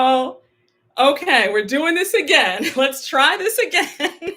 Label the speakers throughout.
Speaker 1: Oh, okay. We're doing this again. Let's try this again.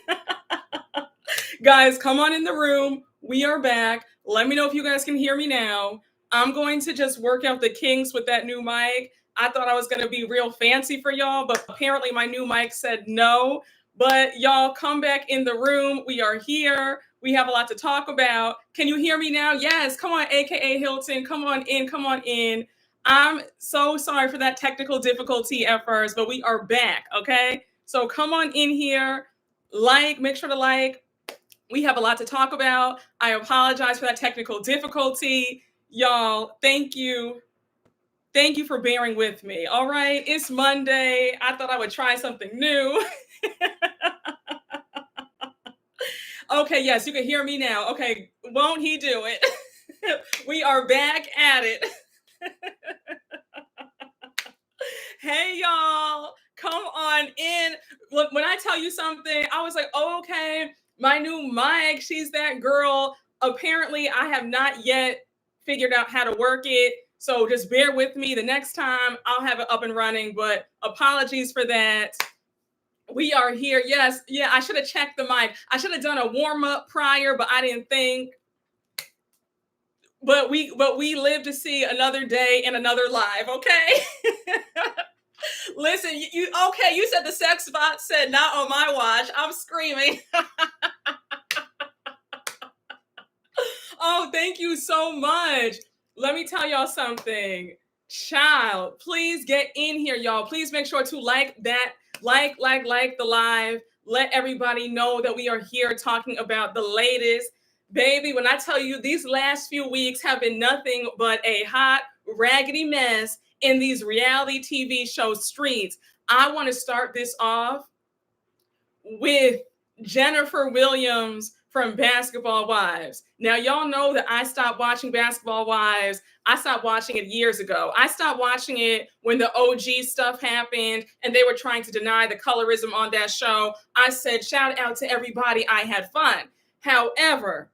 Speaker 1: Guys, come on in the room. We are back. Let me know if you guys can hear me now. I'm going to just work out the kinks with that new mic. I thought I was going to be real fancy for y'all, but apparently my new mic said no. But y'all come back in the room. We are here. We have a lot to talk about. Can you hear me now? Yes. Come on, AKA Hilton. Come on in. Come on in. I'm so sorry for that technical difficulty at first, but we are back. Okay. So come on in here. Make sure to like. We have a lot to talk about. I apologize for that technical difficulty. Y'all, thank you. Thank you for bearing with me. All right. It's Monday. I thought I would try something new. Okay. Yes, you can hear me now. Okay. Won't he do it? We are back at it. Hey, y'all. Come on in. Look, when I tell you something, I was like, oh, okay, my new mic, she's that girl. Apparently, I have not yet figured out how to work it. So just bear with me. The next time I'll have it up and running, but apologies for that. We are here. Yes. Yeah, I should have checked the mic. I should have done a warm up prior, but I didn't think. But we live to see another day and another live, okay? Listen, you okay, you said the sex bot said not on my watch. I'm screaming. Oh, thank you so much. Let me tell y'all something. Child, please get in here, y'all. Please make sure to like that, like the live. Let everybody know that we are here talking about the latest. Baby, when I tell you these last few weeks have been nothing but a hot, raggedy mess in these reality TV show streets, I want to start this off with Jennifer Williams from Basketball Wives. Now, y'all know that I stopped watching Basketball Wives. I stopped watching it years ago. I stopped watching it when the OG stuff happened and they were trying to deny the colorism on that show. I said, shout out to everybody. I had fun. However,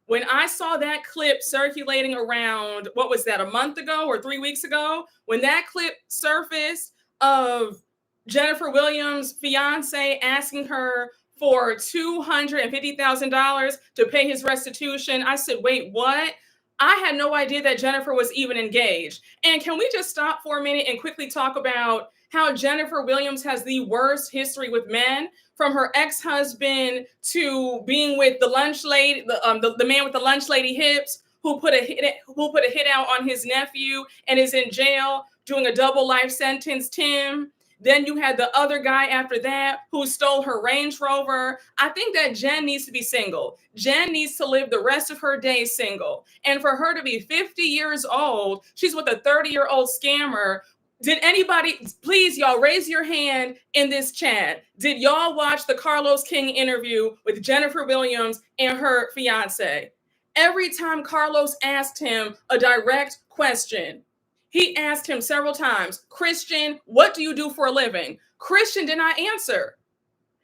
Speaker 1: when I saw that clip circulating around, what was that, a month ago or 3 weeks ago? When that clip surfaced of Jennifer Williams' fiance asking her for $250,000 to pay his restitution, I said, wait, what? I had no idea that Jennifer was even engaged. And can we just stop for a minute and quickly talk about how Jennifer Williams has the worst history with men, from her ex-husband to being with the lunch lady, the man with the lunch lady hips, who put a hit out on his nephew and is in jail doing a double life sentence, Tim. Then you had the other guy after that who stole her Range Rover. I think that Jen needs to be single. Jen needs to live the rest of her days single. And for her to be 50 years old, she's with a 30-year-old scammer. Did anybody, please, y'all, raise your hand in this chat. Did y'all watch the Carlos King interview with Jennifer Williams and her fiance? Every time Carlos asked him a direct question, he asked him several times, Christian, what do you do for a living? Christian did not answer.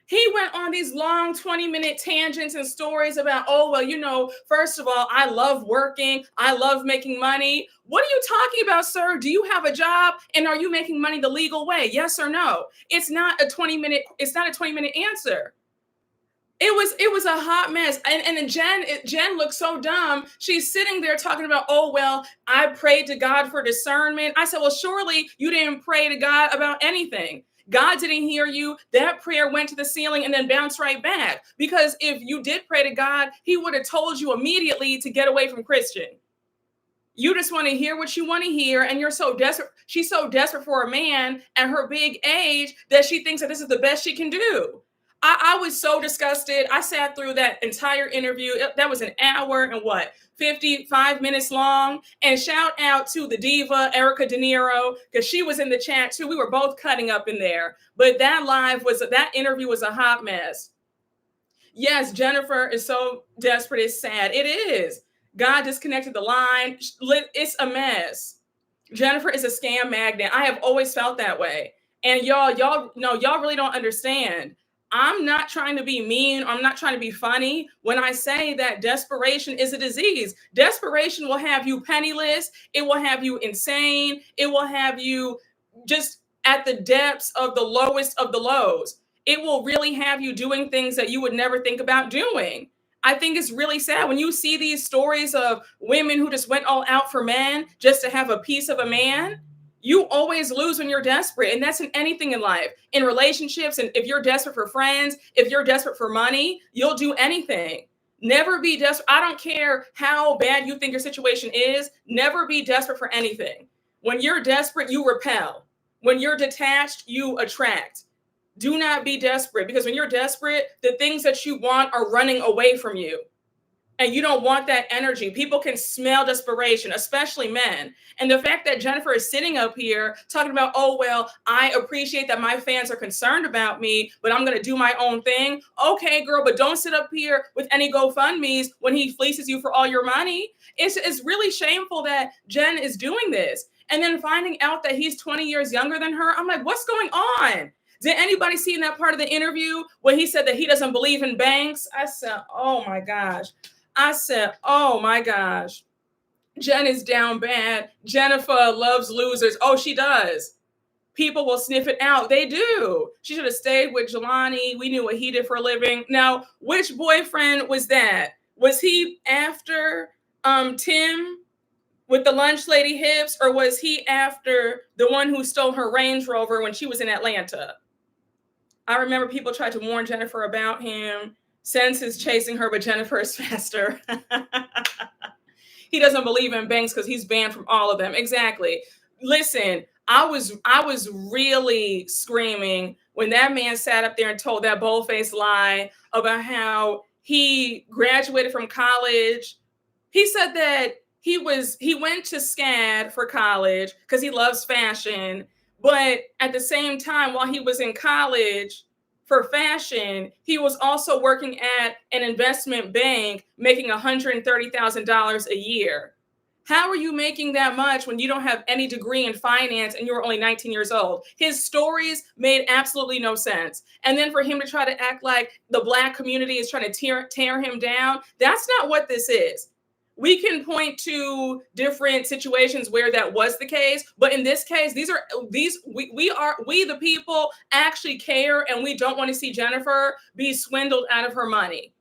Speaker 1: He went on these long 20-minute tangents and stories about, oh, well, you know, first of all, I love working. I love making money. What are you talking about, sir? Do you have a job? And are you making money the legal way? Yes or no? It's not a 20-minute answer. It was a hot mess. And then Jen looked so dumb. She's sitting there talking about, oh, well, I prayed to God for discernment. I said, well, surely you didn't pray to God about anything. God didn't hear you. That prayer went to the ceiling and then bounced right back. Because if you did pray to God, he would have told you immediately to get away from Christian. You just want to hear what you want to hear. And you're so desperate. She's so desperate for a man at her big age that she thinks that this is the best she can do. I was so disgusted. I sat through that entire interview. That was an hour and 55 minutes long. And shout out to the diva, Erica De Niro, because she was in the chat too. We were both cutting up in there. But that interview was a hot mess. Yes, Jennifer is so desperate. It's sad. It is. God disconnected the line. It's a mess. Jennifer is a scam magnet. I have always felt that way. And y'all really don't understand. I'm not trying to be mean. I'm not trying to be funny when I say that desperation is a disease. Desperation will have you penniless. It will have you insane. It will have you just at the depths of the lowest of the lows. It will really have you doing things that you would never think about doing. I think it's really sad when you see these stories of women who just went all out for men just to have a piece of a man. You always lose when you're desperate. And that's in anything in life, in relationships. And if you're desperate for friends, if you're desperate for money, you'll do anything. Never be desperate. I don't care how bad you think your situation is. Never be desperate for anything. When you're desperate, you repel. When you're detached, you attract. Do not be desperate, because when you're desperate, the things that you want are running away from you. And you don't want that energy. People can smell desperation, especially men. And the fact that Jennifer is sitting up here talking about, oh, well, I appreciate that my fans are concerned about me, but I'm going to do my own thing. Okay, girl, but don't sit up here with any GoFundMes when he fleeces you for all your money. It's really shameful that Jen is doing this. And then finding out that he's 20 years younger than her, I'm like, what's going on? Did anybody see in that part of the interview when he said that he doesn't believe in banks? I said, oh my gosh. Jen is down bad. Jennifer loves losers. Oh, she does. People will sniff it out. They do. She should have stayed with Jelani. We knew what he did for a living. Now, which boyfriend was that? Was he after Tim with the lunch lady hips, or was he after the one who stole her Range Rover when she was in Atlanta? I remember people tried to warn Jennifer about him. Sense is chasing her, but Jennifer is faster. He doesn't believe in banks because he's banned from all of them. Exactly. Listen, I was really screaming when that man sat up there and told that bold-faced lie about how he graduated from college. He said that he went to SCAD for college because he loves fashion. But at the same time, while he was in college for fashion, he was also working at an investment bank making $130,000 a year. How are you making that much when you don't have any degree in finance and you're only 19 years old? His stories made absolutely no sense. And then for him to try to act like the Black community is trying to tear him down, that's not what this is. We can point to different situations where that was the case, but in this case, we the people actually care, and we don't want to see Jennifer be swindled out of her money.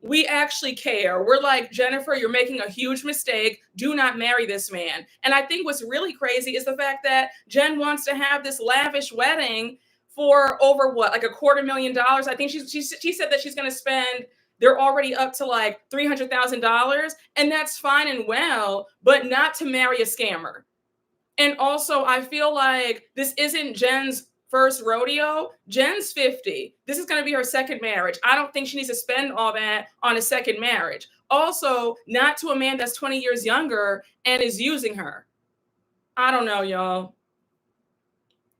Speaker 1: We actually care. We're like, Jennifer, you're making a huge mistake. Do not marry this man. And I think what's really crazy is the fact that Jen wants to have this lavish wedding for over what, like $250,000. I think she said that she's going to spend. They're already up to like $300,000, and that's fine and well, but not to marry a scammer. And also, I feel like this isn't Jen's first rodeo. Jen's 50. This is going to be her second marriage. I don't think she needs to spend all that on a second marriage. Also, not to a man that's 20 years younger and is using her. I don't know, y'all.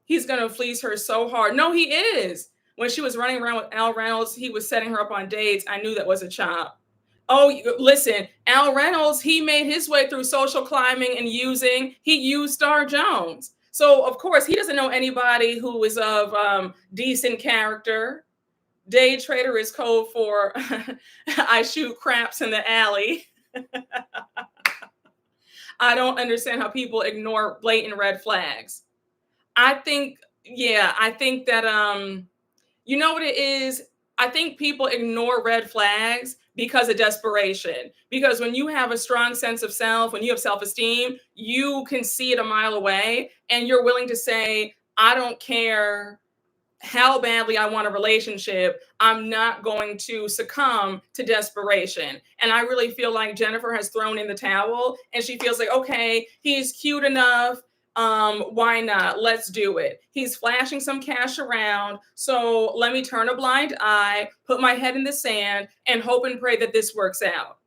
Speaker 1: He's going to fleece her so hard. No, he is. When she was running around with Al Reynolds, he was setting her up on dates. I knew that was a chop. Oh, listen, Al Reynolds, he made his way through social climbing and he used Star Jones. So, of course, he doesn't know anybody who is of decent character. Day trader is code for I shoot craps in the alley. I don't understand how people ignore blatant red flags. I think that, you know what it is? I think people ignore red flags because of desperation. Because when you have a strong sense of self, when you have self-esteem, you can see it a mile away, and you're willing to say, I don't care how badly I want a relationship, I'm not going to succumb to desperation. And I really feel like Jennifer has thrown in the towel, and she feels like, okay, he's cute enough. Why not? Let's do it. He's flashing some cash around. So let me turn a blind eye, put my head in the sand, and hope and pray that this works out.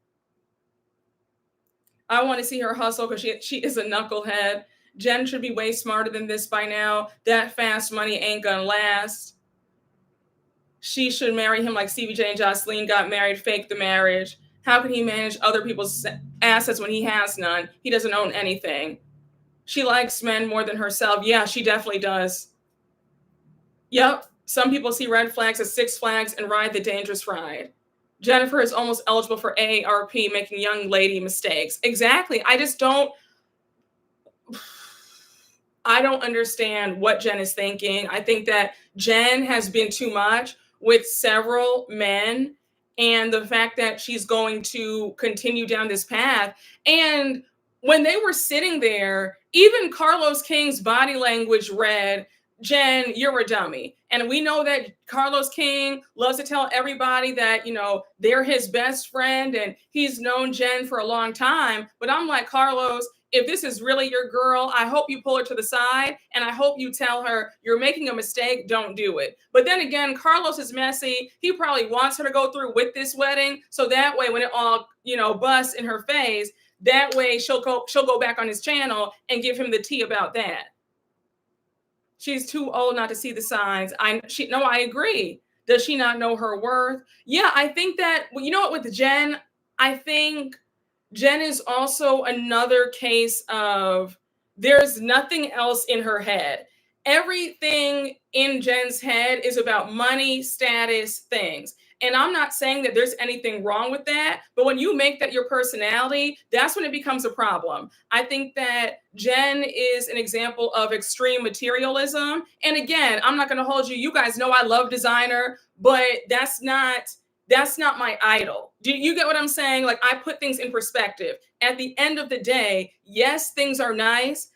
Speaker 1: I want to see her hustle because she is a knucklehead. Jen should be way smarter than this by now. That fast money ain't gonna last. She should marry him like CBJ and Jocelyn got married, fake the marriage. How can he manage other people's assets when he has none? He doesn't own anything. She likes men more than herself. Yeah, she definitely does. Yep. Some people see red flags as Six Flags and ride the dangerous ride. Jennifer is almost eligible for AARP, making young lady mistakes. Exactly. I just don't. I don't understand what Jen is thinking. I think that Jen has been too much with several men, and the fact that she's going to continue down this path. And when they were sitting there, even Carlos King's body language read, Jen, you're a dummy. And we know that Carlos King loves to tell everybody that, they're his best friend and he's known Jen for a long time. But I'm like, Carlos, if this is really your girl, I hope you pull her to the side and I hope you tell her you're making a mistake, don't do it. But then again, Carlos is messy. He probably wants her to go through with this wedding. So that way, when it all, busts in her face, that way she'll go back on his channel and give him the tea about that. She's too old not to see the signs. I agree. Does she not know her worth? Yeah, I think that, you know what, with Jen, I think Jen is also another case of there's nothing else in her head. Everything in Jen's head is about money, status, things. And I'm not saying that there's anything wrong with that, but when you make that your personality, that's when it becomes a problem. I think that Jen is an example of extreme materialism. And again, I'm not going to hold you. You guys know I love designer, but that's not my idol. Do you get what I'm saying? Like, I put things in perspective. At the end of the day, yes, things are nice.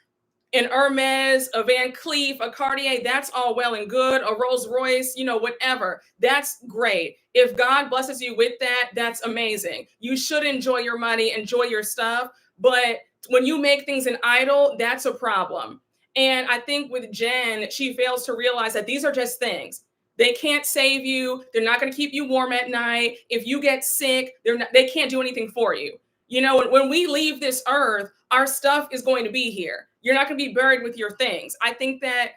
Speaker 1: An Hermes, a Van Cleef, a Cartier, that's all well and good. A Rolls Royce, whatever. That's great. If God blesses you with that, that's amazing. You should enjoy your money, enjoy your stuff. But when you make things an idol, that's a problem. And I think with Jen, she fails to realize that these are just things. They can't save you. They're not going to keep you warm at night. If you get sick, they can't do anything for you. When we leave this earth, our stuff is going to be here. You're not going to be buried with your things. I think that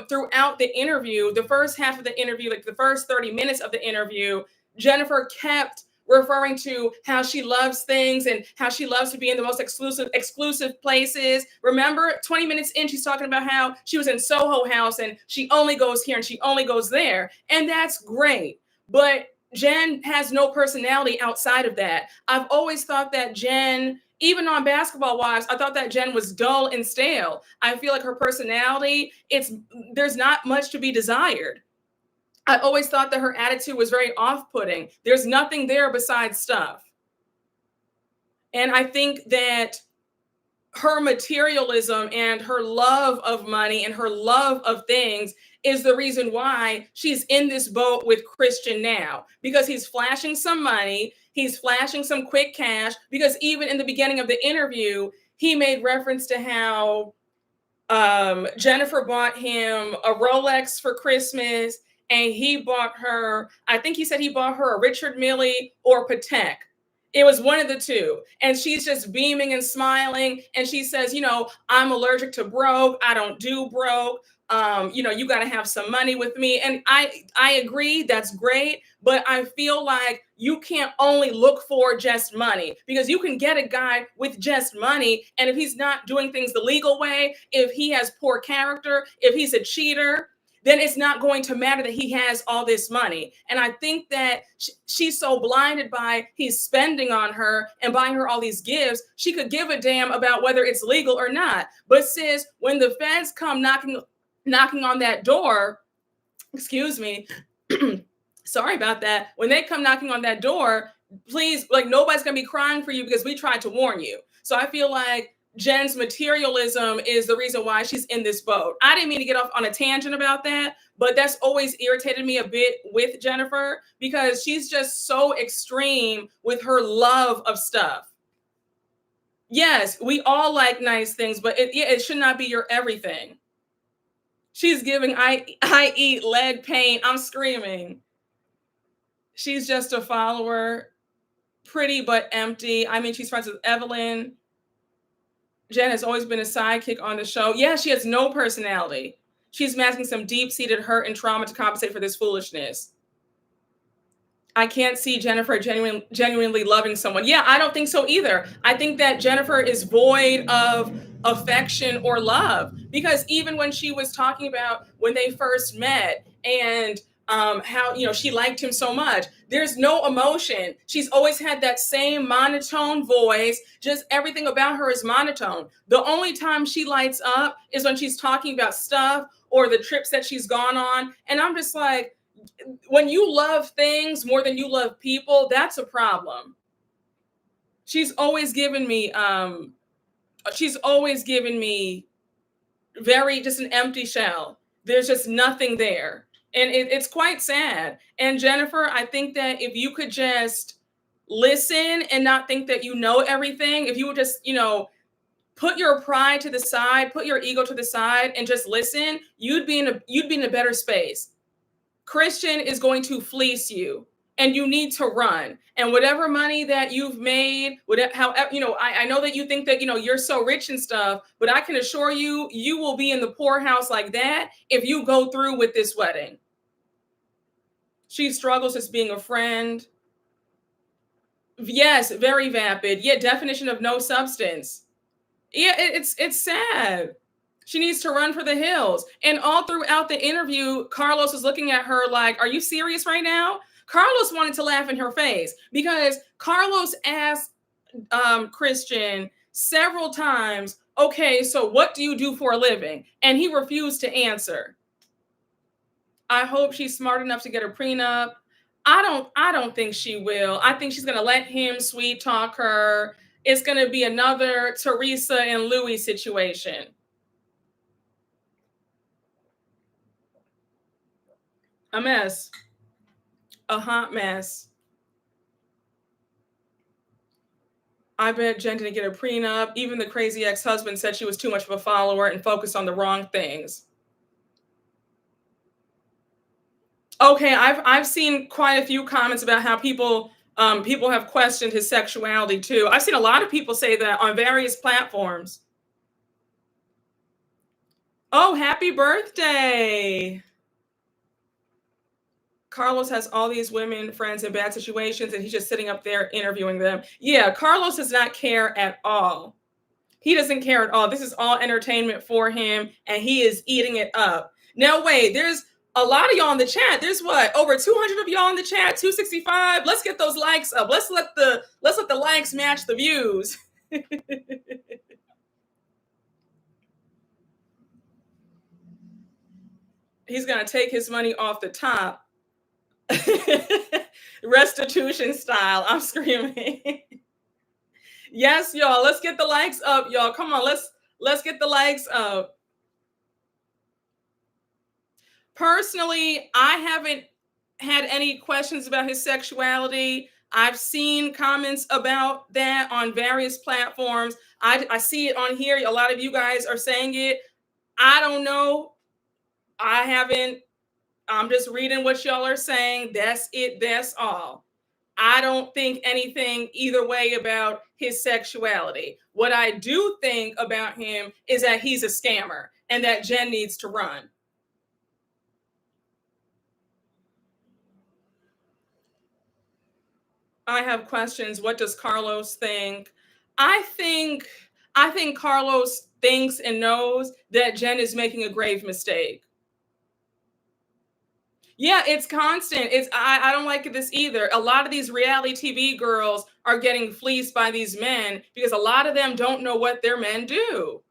Speaker 1: throughout the interview, the first half of the interview, like the first 30 minutes of the interview, Jennifer kept referring to how she loves things and how she loves to be in the most exclusive places. Remember, 20 minutes in, she's talking about how she was in Soho House and she only goes here and she only goes there. And that's great. But Jen has no personality outside of that. I've always thought that Jen, even on Basketball Wives, I thought that Jen was dull and stale. I feel like her personality, there's not much to be desired. I always thought that her attitude was very off-putting. There's nothing there besides stuff. And I think that her materialism and her love of money and her love of things is the reason why she's in this boat with Christian now, because he's flashing some money. He's flashing some quick cash, because even in the beginning of the interview, he made reference to how Jennifer bought him a Rolex for Christmas, and he bought her, I think he said he bought her a Richard Mille or Patek. It was one of the two. And she's just beaming and smiling. And she says, I'm allergic to broke. I don't do broke. You got to have some money with me. And I agree. That's great. But I feel like you can't only look for just money, because you can get a guy with just money. And if he's not doing things the legal way, if he has poor character, if he's a cheater, then it's not going to matter that he has all this money. And I think that she's so blinded by he's spending on her and buying her all these gifts, she could give a damn about whether it's legal or not. But sis, when the feds come knocking on that door, excuse me, sorry about that. When they come knocking on that door, please, like, nobody's going to be crying for you because we tried to warn you. So I feel like Jen's materialism is the reason why she's in this boat. I didn't mean to get off on a tangent about that, but that's always irritated me a bit with Jennifer, because she's just so extreme with her love of stuff. Yes, we all like nice things, but it should not be your everything. She's giving, I eat lead paint. I'm screaming. She's just a follower. Pretty but empty. I mean, she's friends with Evelyn. Jen has always been a sidekick on the show. Yeah, she has no personality. She's masking some deep-seated hurt and trauma to compensate for this foolishness. I can't see Jennifer genuinely loving someone. Yeah, I don't think so either. I think that Jennifer is void of affection or love, because even when she was talking about when they first met and how she liked him so much. There's no emotion. She's always had that same monotone voice. Just everything about her is monotone. The only time she lights up is when she's talking about stuff or the trips that she's gone on. And I'm just like, when you love things more than you love people, that's a problem. She's always given me very just an empty shell. There's just nothing there. And it's quite sad. And Jennifer, I think that if you could just listen and not think that you know everything, if you would just, put your pride to the side, put your ego to the side and just listen, you'd be in a better space. Christian is going to fleece you and you need to run. And whatever money that you've made, however, I know that you think that, you're so rich and stuff, but I can assure you, you will be in the poorhouse like that if you go through with this wedding. She struggles as being a friend. Yes, very vapid. Yeah, definition of no substance. Yeah, it's sad. She needs to run for the hills. And all throughout the interview, Carlos was looking at her like, are you serious right now? Carlos wanted to laugh in her face because Carlos asked Christian several times, okay, so what do you do for a living? And he refused to answer. I hope she's smart enough to get a prenup. I don't think she will. I think she's going to let him sweet talk her. It's going to be another Teresa and Louis situation. A mess. A hot mess. I bet Jen didn't get a prenup. Even the crazy ex-husband said she was too much of a follower and focused on the wrong things. Okay, I've seen quite a few comments about how people have questioned his sexuality too. I've seen a lot of people say that on various platforms. Oh, happy birthday. Carlos has all these women friends in bad situations and he's just sitting up there interviewing them. Yeah, Carlos does not care at all. He doesn't care at all. This is all entertainment for him and he is eating it up. Now, wait, there's a lot of y'all in the chat. There's what? Over 200 of y'all in the chat, 265. Let's get those likes up. Let's let the likes match the views. He's going to take his money off the top. Restitution style. I'm screaming. Yes, y'all. Let's get the likes up, y'all. Come on, let's get the likes up. Personally, I haven't had any questions about his sexuality. I've seen comments about that on various platforms. I see it on here. A lot of you guys are saying it. I don't know. I haven't. I'm just reading what y'all are saying. That's it. That's all. I don't think anything either way about his sexuality. What I do think about him is that he's a scammer and that Jen needs to run. I have questions. What does Carlos think? I think Carlos thinks and knows that Jen is making a grave mistake. Yeah, it's constant. I don't like this either. A lot of these reality TV girls are getting fleeced by these men because a lot of them don't know what their men do.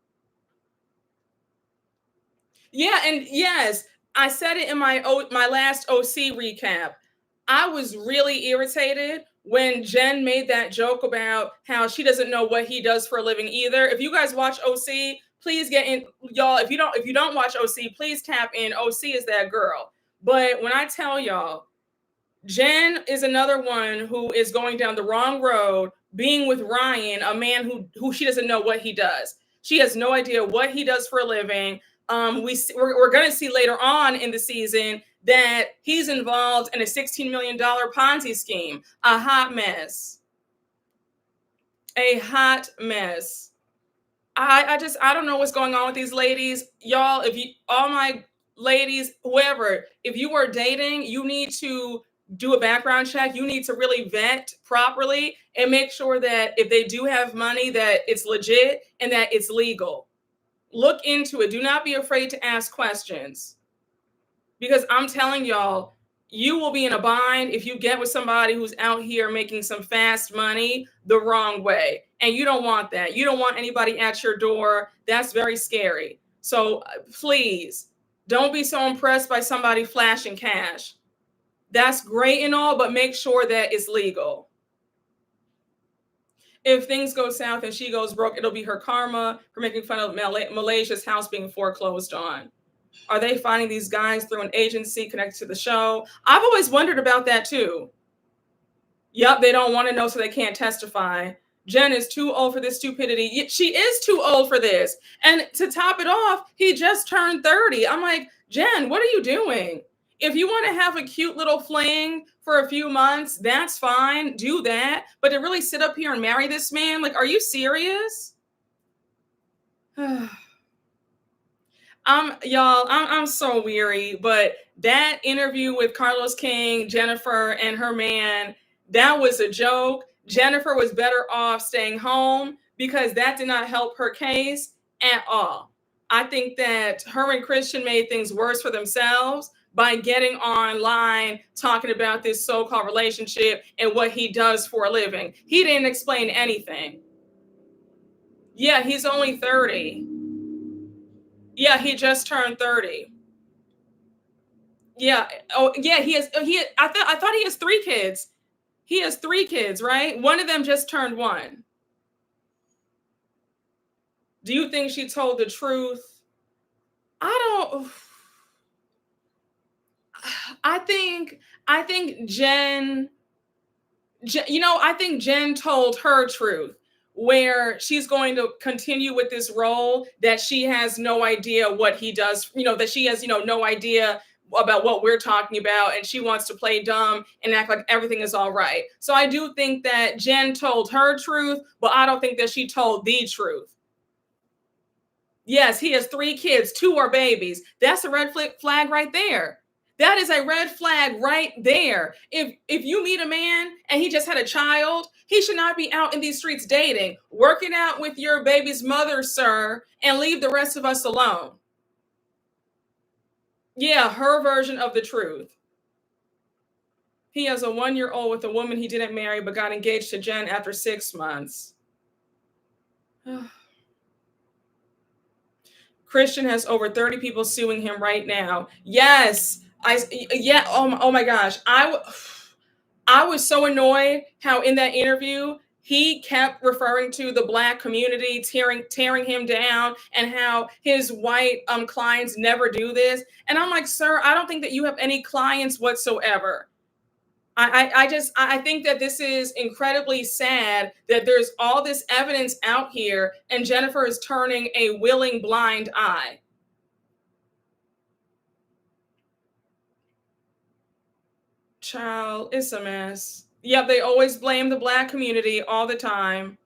Speaker 1: Yeah, and yes, I said it in my last OC recap. I was really irritated when Jen made that joke about how she doesn't know what he does for a living either. If you guys watch OC, please get in, y'all. If you don't watch OC, please tap in. OC is that girl. But when I tell y'all, Jen is another one who is going down the wrong road, being with Ryan, a man who she doesn't know what he does. She has no idea what he does for a living. We're going to see later on in the season that he's involved in a $16 million Ponzi scheme. A hot mess. A hot mess. I don't know what's going on with these ladies. Y'all, all my ladies, whoever, if you are dating, you need to do a background check. You need to really vet properly and make sure that if they do have money, that it's legit and that it's legal. Look into it. Do not be afraid to ask questions. Because I'm telling y'all, You will be in a bind if you get with somebody who's out here making some fast money the wrong way. And you don't want that. You don't want anybody at your door. That's very scary. So please don't be so impressed by somebody flashing cash. That's great and all, but make sure that it's legal. If things go south and she goes broke, it'll be her karma for making fun of Malaysia's house being foreclosed on. Are they finding these guys through an agency connected to the show? I've always wondered about that too. Yep, they don't want to know, so they can't testify. Jen is too old for this stupidity. She is too old for this. And to top it off, he just turned 30. I'm like, Jen, what are you doing? If you want to have a cute little fling for a few months, that's fine. Do that. But to really sit up here and marry this man, like, are you serious? I'm so weary, but that interview with Carlos King, Jennifer, and her man, that was a joke. Jennifer was better off staying home because that did not help her case at all. I think that her and Christian made things worse for themselves by getting online talking about this so-called relationship and what he does for a living. He didn't explain anything. Yeah, he's only 30. Yeah, he just turned 30. Yeah. Oh, yeah. I thought he has 3 kids. He has 3 kids, right? One of them just turned 1. Do you think she told the truth? I don't. I think Jen. I think Jen told her truth, where she's going to continue with this role that she has no idea what he does, that she has, no idea about what we're talking about, and she wants to play dumb and act like everything is all right. So I do think that Jen told her truth, but I don't think that she told the truth. Yes, he has 3 kids, 2 are babies. That's a red flag right there. That is a red flag right there. If you meet a man and he just had a child, he should not be out in these streets dating. Work it out with your baby's mother, sir, and leave the rest of us alone. Yeah, her version of the truth. He has a 1-year-old with a woman he didn't marry but got engaged to Jen after 6 months. Christian has over 30 people suing him right now. Yes. Oh my gosh. I was so annoyed how in that interview he kept referring to the Black community, tearing him down, and how his white clients never do this. And I'm like, sir, I don't think that you have any clients whatsoever. I think that this is incredibly sad that there's all this evidence out here and Jennifer is turning a willing blind eye. Child, it's a mess. Yep, they always blame the Black community all the time.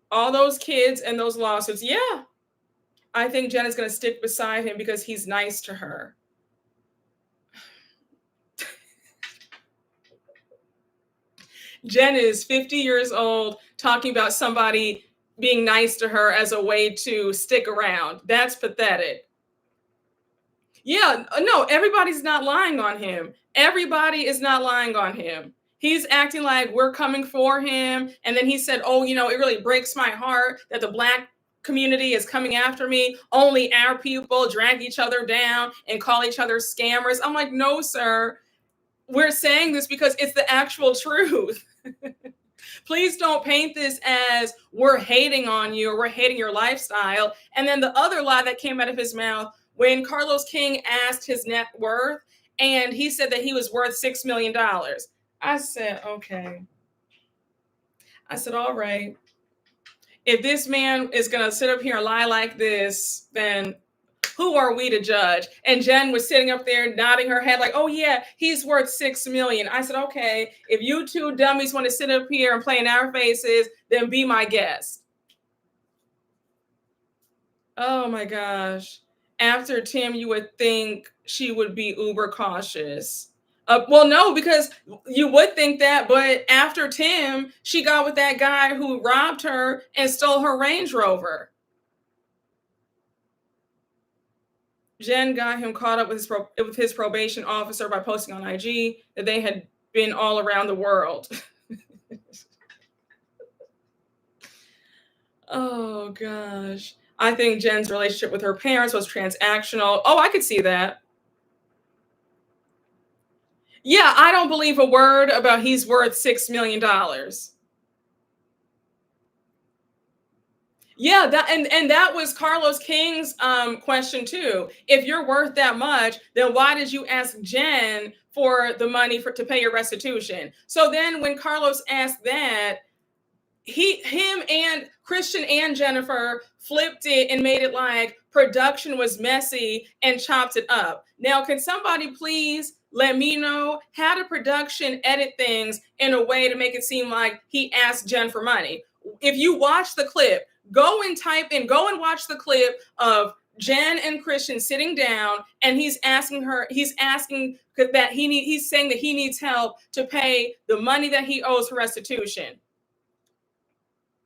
Speaker 1: All those kids and those lawsuits. Yeah. I think Jen is going to stick beside him because he's nice to her. Jen is 50 years old talking about somebody being nice to her as a way to stick around. That's pathetic. Yeah, no, everybody's not lying on him. Everybody is not lying on him. He's acting like we're coming for him. And then he said, oh, it really breaks my heart that the Black community is coming after me. Only our people drag each other down and call each other scammers. I'm like, no, sir. We're saying this because it's the actual truth. Please don't paint this as we're hating on you or we're hating your lifestyle. And then the other lie that came out of his mouth when Carlos King asked his net worth and he said that he was worth $6 million. I said, okay. I said, all right. If this man is going to sit up here and lie like this, then who are we to judge? And Jen was sitting up there nodding her head like, oh yeah, he's worth $6 million. I said, okay, if you two dummies want to sit up here and play in our faces, then be my guest. Oh my gosh. After Tim, you would think she would be uber cautious. Well, no, because you would think that, but after Tim, she got with that guy who robbed her and stole her Range Rover. Jen got him caught up with his probation officer by posting on IG that they had been all around the world. Oh gosh. I think Jen's relationship with her parents was transactional. Oh, I could see that. Yeah, I don't believe a word about he's worth $6 million. Yeah, and that was Carlos King's question too. If you're worth that much, then why did you ask Jen for the money to pay your restitution? So then when Carlos asked that, him and Christian and Jennifer flipped it and made it like production was messy and chopped it up. Now, can somebody please let me know how did production edit things in a way to make it seem like he asked Jen for money? If you watch the clip, go and watch the clip of Jen and Christian sitting down, and he's asking he's saying that he needs help to pay the money that he owes for restitution.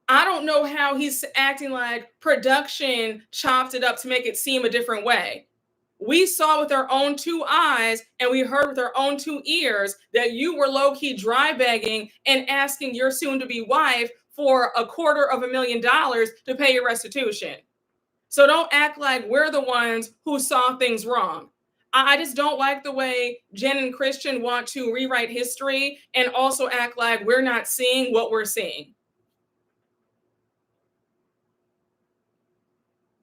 Speaker 1: I don't know how he's acting like production chopped it up to make it seem a different way. We saw with our own two eyes and we heard with our own two ears that you were low key dry begging and asking your soon to be wife for $250,000 to pay your restitution. So don't act like we're the ones who saw things wrong. I just don't like the way Jen and Christian want to rewrite history and also act like we're not seeing what we're seeing.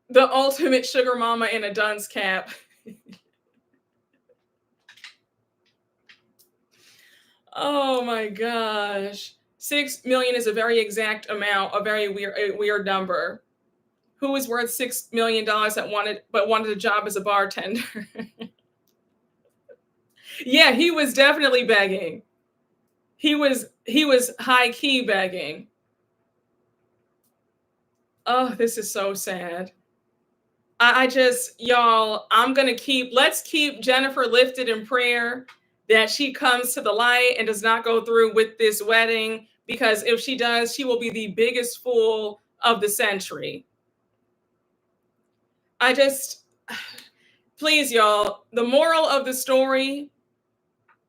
Speaker 1: The ultimate sugar mama in a dunce cap. Oh my gosh. 6 million is a very exact amount, a very weird number. Who is worth $6 million that wanted a job as a bartender? Yeah, he was definitely begging. He was high key begging. Oh, this is so sad. I just, y'all, let's keep Jennifer lifted in prayer that she comes to the light and does not go through with this wedding, because if she does, she will be the biggest fool of the century. Please, y'all, the moral of the story,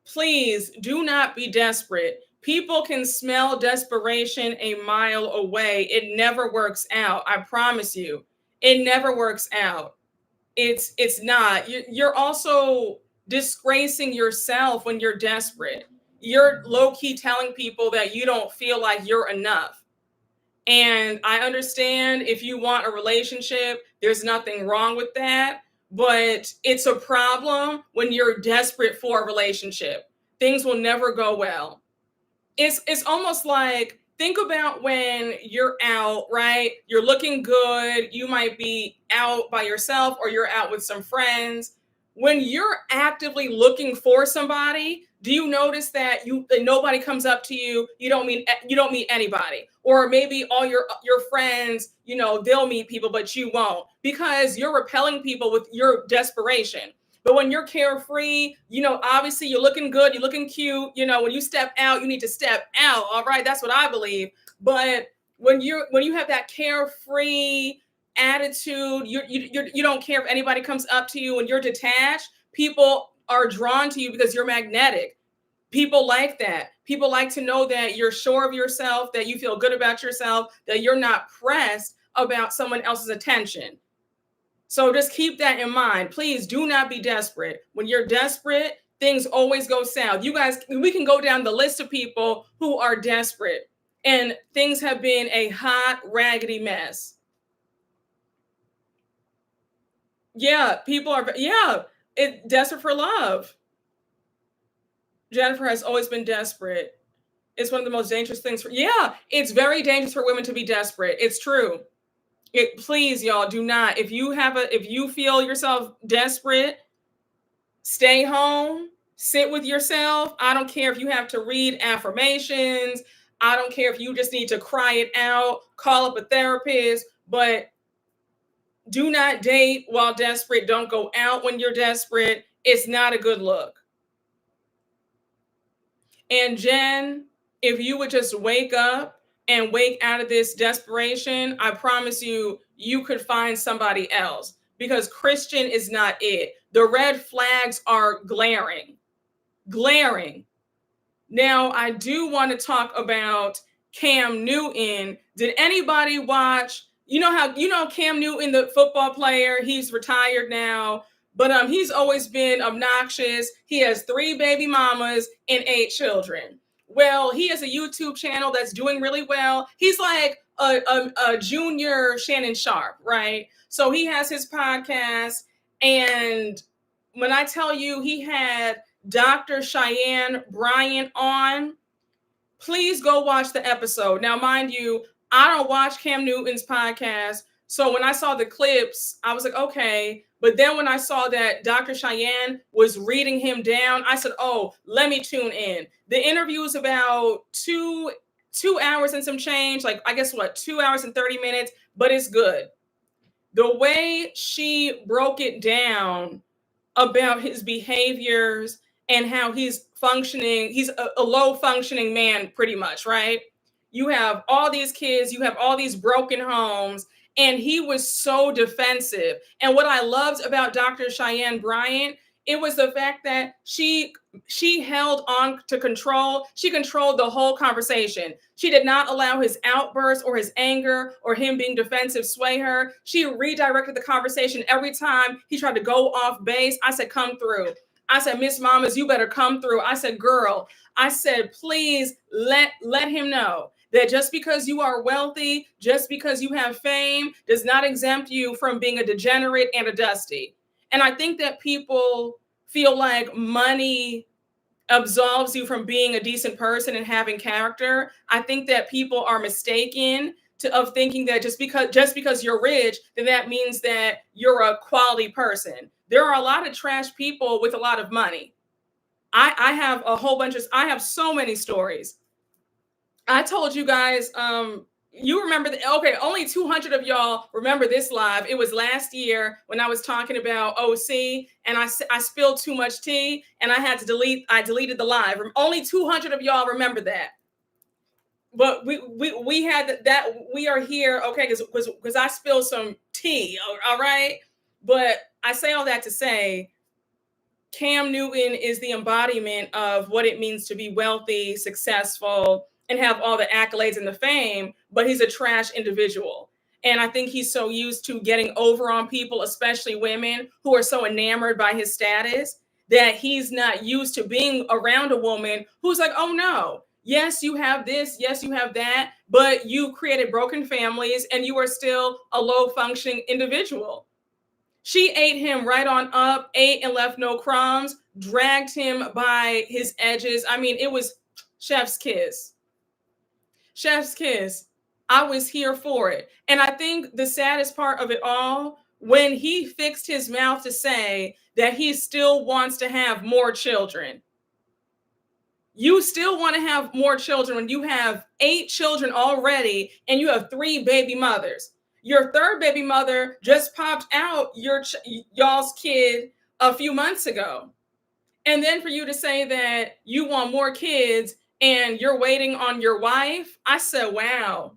Speaker 1: please do not be desperate. People can smell desperation a mile away. It never works out. I promise you, it never works out. It's not. You're also disgracing yourself when you're desperate. You're low-key telling people that you don't feel like you're enough. And I understand if you want a relationship, there's nothing wrong with that. But it's a problem when you're desperate for a relationship. Things will never go well. It's almost like, think about when you're out, right? You're looking good. You might be out by yourself or you're out with some friends. When you're actively looking for somebody, do you notice that nobody comes up to you? You don't meet anybody. Or maybe all your friends, they'll meet people, but you won't, because you're repelling people with your desperation. But when you're carefree, obviously you're looking good, you're looking cute. When you step out, you need to step out. All right, that's what I believe. But when you have that carefree attitude, you don't care if anybody comes up to you, and you're detached, people are drawn to you because you're magnetic. People like that. People like to know that you're sure of yourself, that you feel good about yourself, that you're not pressed about someone else's attention. So just keep that in mind. Please do not be desperate. When you're desperate, things always go south. You guys, we can go down the list of people who are desperate, and things have been a hot, raggedy mess. Yeah, desperate for love. Jennifer has always been desperate. It's one of the most dangerous things it's very dangerous for women to be desperate. It's true. Please, y'all, do not. If you feel yourself desperate, stay home, sit with yourself. I don't care if you have to read affirmations. I don't care if you just need to cry it out, call up a therapist, but do not date while desperate. Don't go out when you're desperate. It's not a good look. And Jen, if you would just wake up and wake out of this desperation, I promise you, you could find somebody else. because Christian is not it. The red flags are glaring, glaring. Now, I do want to talk about Cam Newton. Did anybody watch? You know how Cam Newton, the football player, he's retired now, but he's always been obnoxious. He has 3 baby mamas and 8 children. Well, he has a YouTube channel that's doing really well. He's like a junior Shannon Sharp, right? So he has his podcast, and when I tell you he had Dr. Cheyenne Bryant on, please go watch the episode. Now, mind you, I don't watch Cam Newton's podcast. So when I saw the clips, I was like, okay. But then when I saw that Dr. Cheyenne was reading him down, I said, oh, let me tune in. The interview is about two hours and some change, like I guess 2 hours and 30 minutes, but it's good. The way she broke it down about his behaviors and how he's functioning. He's a low functioning man, pretty much, right? You have all these kids, you have all these broken homes, and he was so defensive. And what I loved about Dr. Cheyenne Bryant, it was the fact that she held on to control. She controlled the whole conversation. She did not allow his outbursts or his anger or him being defensive sway her. She redirected the conversation every time he tried to go off base. I said, come through. I said, Miss Mamas, you better come through. I said, girl, I said, please let him know that just because you are wealthy, just because you have fame, does not exempt you from being a degenerate and a dusty. And I think that people feel like money absolves you from being a decent person and having character. I think that people are mistaken of thinking that just because you're rich, then that means that you're a quality person. There are a lot of trash people with a lot of money. I have a whole bunch of, I have so many stories. I told you guys, you remember, okay, only 200 of y'all remember this live. It was last year when I was talking about OC, and I spilled too much tea and I had to I deleted the live. Only 200 of y'all remember that. But we had that, we are here, okay, because I spilled some tea, all right? But I say all that to say, Cam Newton is the embodiment of what it means to be wealthy, successful, and have all the accolades and the fame, but he's a trash individual. And I think he's so used to getting over on people, especially women, who are so enamored by his status, that he's not used to being around a woman who's like, oh no, yes, you have this, yes, you have that, but you created broken families and you are still a low functioning individual. She ate him right on up, ate and left no crumbs, dragged him by his edges. I mean, it was chef's kiss. Chef's kiss. I was here for it. And I think the saddest part of it all, when he fixed his mouth to say that he still wants to have more children. You still want to have more children when you have 8 children already and you have 3 baby mothers. Your 3rd baby mother just popped out y'all's kid a few months ago. And then for you to say that you want more kids and you're waiting on your wife, I said, wow.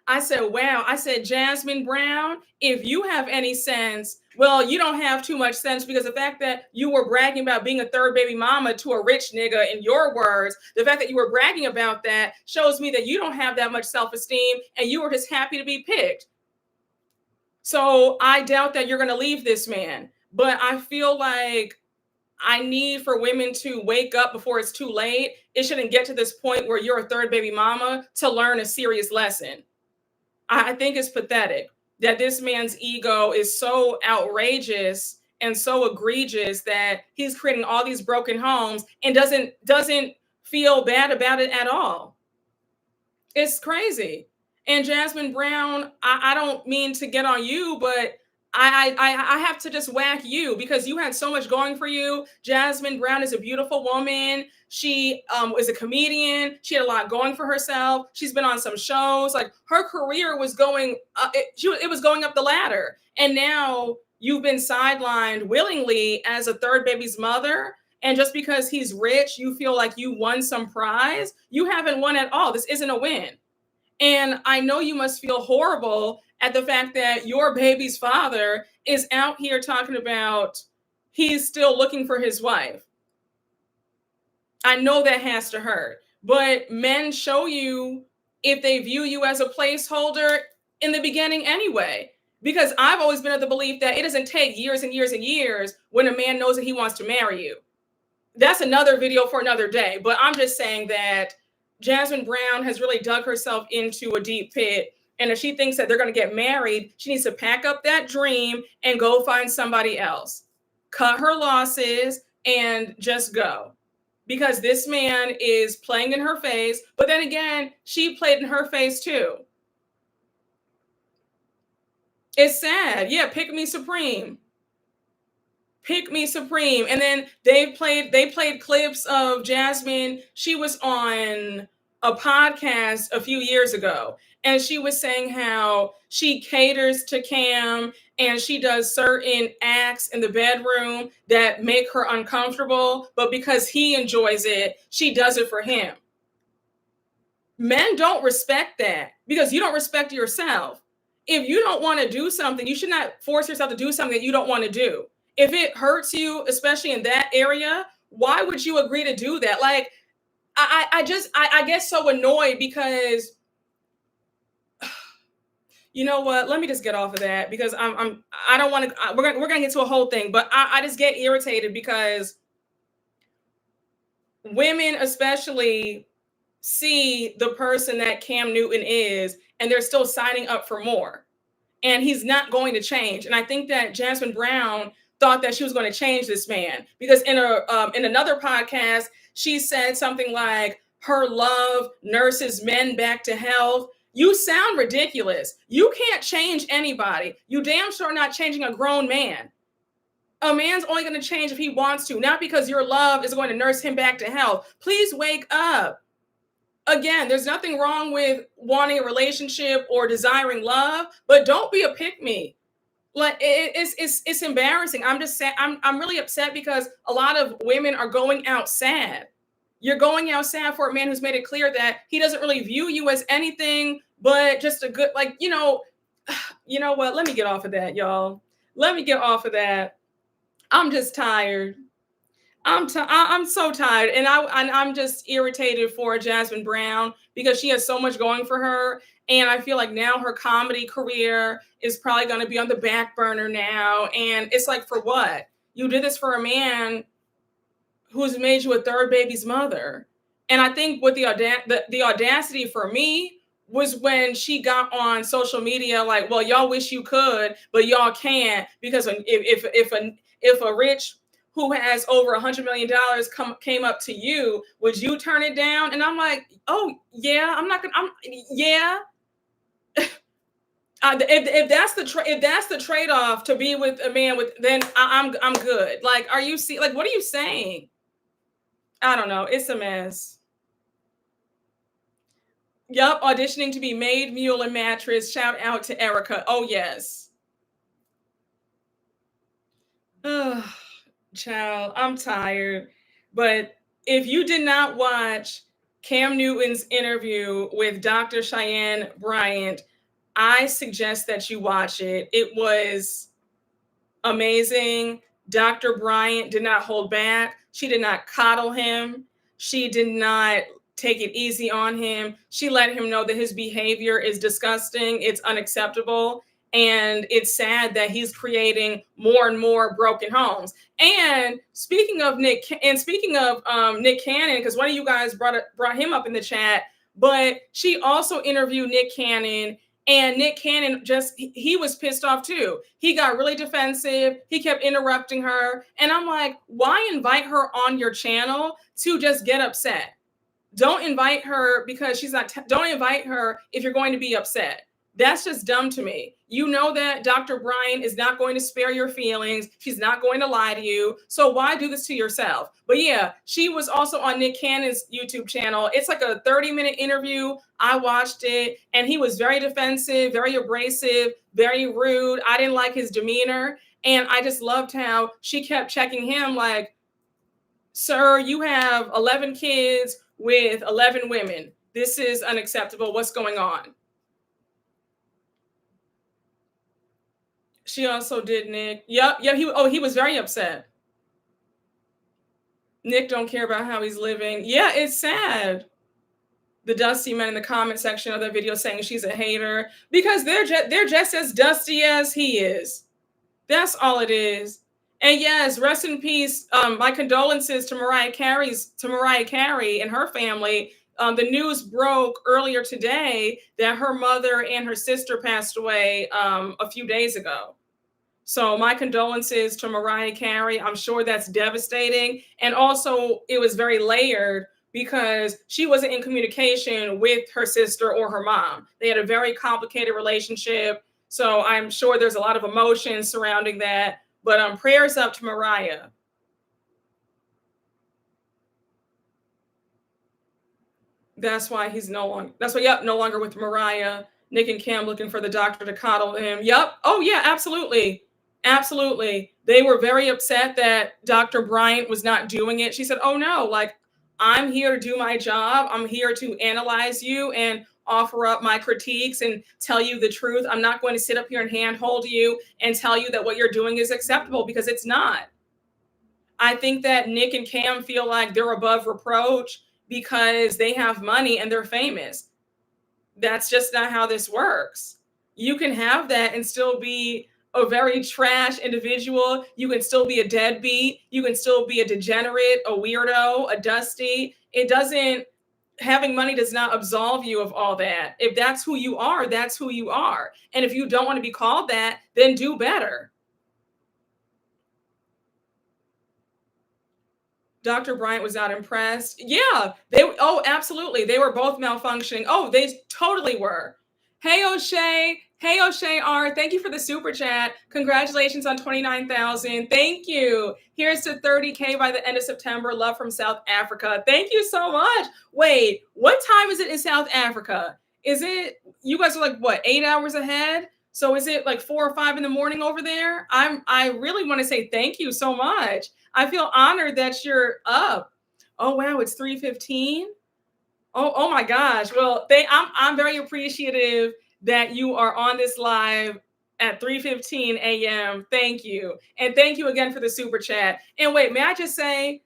Speaker 1: I said, Jasmine Brown, if you have any sense, well, you don't have too much sense, because the fact that you were bragging about being a 3rd baby mama to a rich nigga, in your words, the fact that you were bragging about that shows me that you don't have that much self-esteem and you were just happy to be picked. So I doubt that you're going to leave this man, but I feel like I need for women to wake up before it's too late. It shouldn't get to this point where you're a 3rd baby mama to learn a serious lesson. I think it's pathetic that this man's ego is so outrageous and so egregious that he's creating all these broken homes and doesn't feel bad about it at all. It's crazy. And Jasmine Brown, I don't mean to get on you, but I have to just whack you because you had so much going for you. Jasmine Brown is a beautiful woman. She is a comedian. She had a lot going for herself. She's been on some shows. Like, her career was going, it was going up the ladder. And now you've been sidelined willingly as a 3rd baby's mother. And just because he's rich, you feel like you won some prize. You haven't won at all. This isn't a win. And I know you must feel horrible at the fact that your baby's father is out here talking about he's still looking for his wife. I know that has to hurt, but men show you if they view you as a placeholder in the beginning anyway. Because I've always been of the belief that it doesn't take years and years and years when a man knows that he wants to marry you. That's another video for another day. But I'm just saying that Jasmine Brown has really dug herself into a deep pit. And if she thinks that they're going to get married, she needs to pack up that dream and go find somebody else. Cut her losses and just go. Because this man is playing in her face. But then again, she played in her face too. It's sad. Yeah, pick me supreme. Pick me supreme. And then they played clips of Jasmine. She was on a podcast a few years ago, and she was saying how she caters to Cam and she does certain acts in the bedroom that make her uncomfortable, but because he enjoys it, she does it for him. Men don't respect that because you don't respect yourself. If you don't want to do something, you should not force yourself to do something that you don't want to do. If it hurts you, especially in that area, why would you agree to do that? Like, I get so annoyed because, you know what? Let me just get off of that because I don't want to. We're gonna get to a whole thing, but I just get irritated because women, especially, see the person that Cam Newton is, and they're still signing up for more. And he's not going to change. And I think that Jasmine Brown thought that she was going to change this man because in another podcast, she said something like her love nurses men back to health. You sound ridiculous. You can't change anybody. You damn sure not changing a grown man. A man's only going to change if he wants to, not because your love is going to nurse him back to health. Please wake up. Again, there's nothing wrong with wanting a relationship or desiring love, but don't be a pick me. Like it's embarrassing. I'm just sad. I'm really upset because a lot of women are going out sad. You're going out sad for a man who's made it clear that he doesn't really view you as anything but just a good, like, you know what? Let me get off of that, y'all. Let me get off of that. I'm just tired. I'm so tired, and I'm just irritated for Jasmine Brown because she has so much going for her, and I feel like now her comedy career is probably going to be on the back burner now, and it's like, for what? You did this for a man who's made you a third baby's mother, and I think what the audacity for me was when she got on social media like, well, y'all wish you could, but y'all can't because if a rich who has over $100 million came up to you, would you turn it down? And I'm like, oh yeah, I'm not gonna. Yeah. If that's the trade off to be with a man with, then I'm good. Like, are you like what are you saying? I don't know. It's a mess. Yup, auditioning to be maid, mule, and mattress. Shout out to Erica. Oh yes. Child, I'm tired. But if you did not watch Cam Newton's interview with Dr. Cheyenne Bryant, I suggest that you watch it. It was amazing. Dr. Bryant did not hold back. She did not coddle him. She did not take it easy on him. She let him know that his behavior is disgusting. It's unacceptable. And it's sad that he's creating more and more broken homes. And speaking of Nick Cannon, because one of you guys brought him up in the chat, but she also interviewed Nick Cannon, and Nick Cannon he was pissed off too. He got really defensive. He kept interrupting her. And I'm like, why invite her on your channel to just get upset? Don't invite her because she's not, don't invite her if you're going to be upset. That's just dumb to me. You know that Dr. Bryant is not going to spare your feelings. She's not going to lie to you. So why do this to yourself? But yeah, she was also on Nick Cannon's YouTube channel. It's like a 30-minute interview. I watched it, and he was very defensive, very abrasive, very rude. I didn't like his demeanor. And I just loved how she kept checking him like, sir, you have 11 kids with 11 women. This is unacceptable. What's going on? She also did Nick. Yep, yep. He was very upset. Nick don't care about how he's living. Yeah, it's sad. The dusty men in the comment section of the video saying she's a hater because they're just as dusty as he is. That's all it is. And yes, rest in peace. My condolences to Mariah Carey and her family. The news broke earlier today that her mother and her sister passed away a few days ago. So my condolences to Mariah Carey. I'm sure that's devastating. And also, it was very layered because she wasn't in communication with her sister or her mom. They had a very complicated relationship. So I'm sure there's a lot of emotion surrounding that. But prayers up to Mariah. That's why he's no longer. That's why. Yep, no longer with Mariah. Nick and Kim looking for the doctor to coddle him. Yep. Oh yeah, absolutely, absolutely. They were very upset that Dr. Bryant was not doing it. She said, "Oh no, like I'm here to do my job. I'm here to analyze you and offer up my critiques and tell you the truth. I'm not going to sit up here and handhold you and tell you that what you're doing is acceptable because it's not." I think that Nick and Cam feel like they're above reproach because they have money and they're famous. That's just not how this works. You can have that and still be a very trash individual. You can still be a deadbeat. You can still be a degenerate, a weirdo, a dusty. It doesn't, having money does not absolve you of all that. If that's who you are, that's who you are. And if you don't want to be called that, then do better. Dr. Bryant was not impressed. Yeah, absolutely. They were both malfunctioning. Oh, they totally were. Hey O'Shea. Hey O'Shea R. Thank you for the super chat. Congratulations on 29,000. Thank you. Here's to 30K by the end of September. Love from South Africa. Thank you so much. Wait, what time is it in South Africa? Is it, you guys are like what, 8 hours ahead? So is it like 4 or 5 in the morning over there? I really want to say thank you so much. I feel honored that you're up. Oh wow, it's 3:15. Oh my gosh. Well, I'm very appreciative that you are on this live at 3:15 a.m. Thank you. And thank you again for the super chat. And wait, may I just say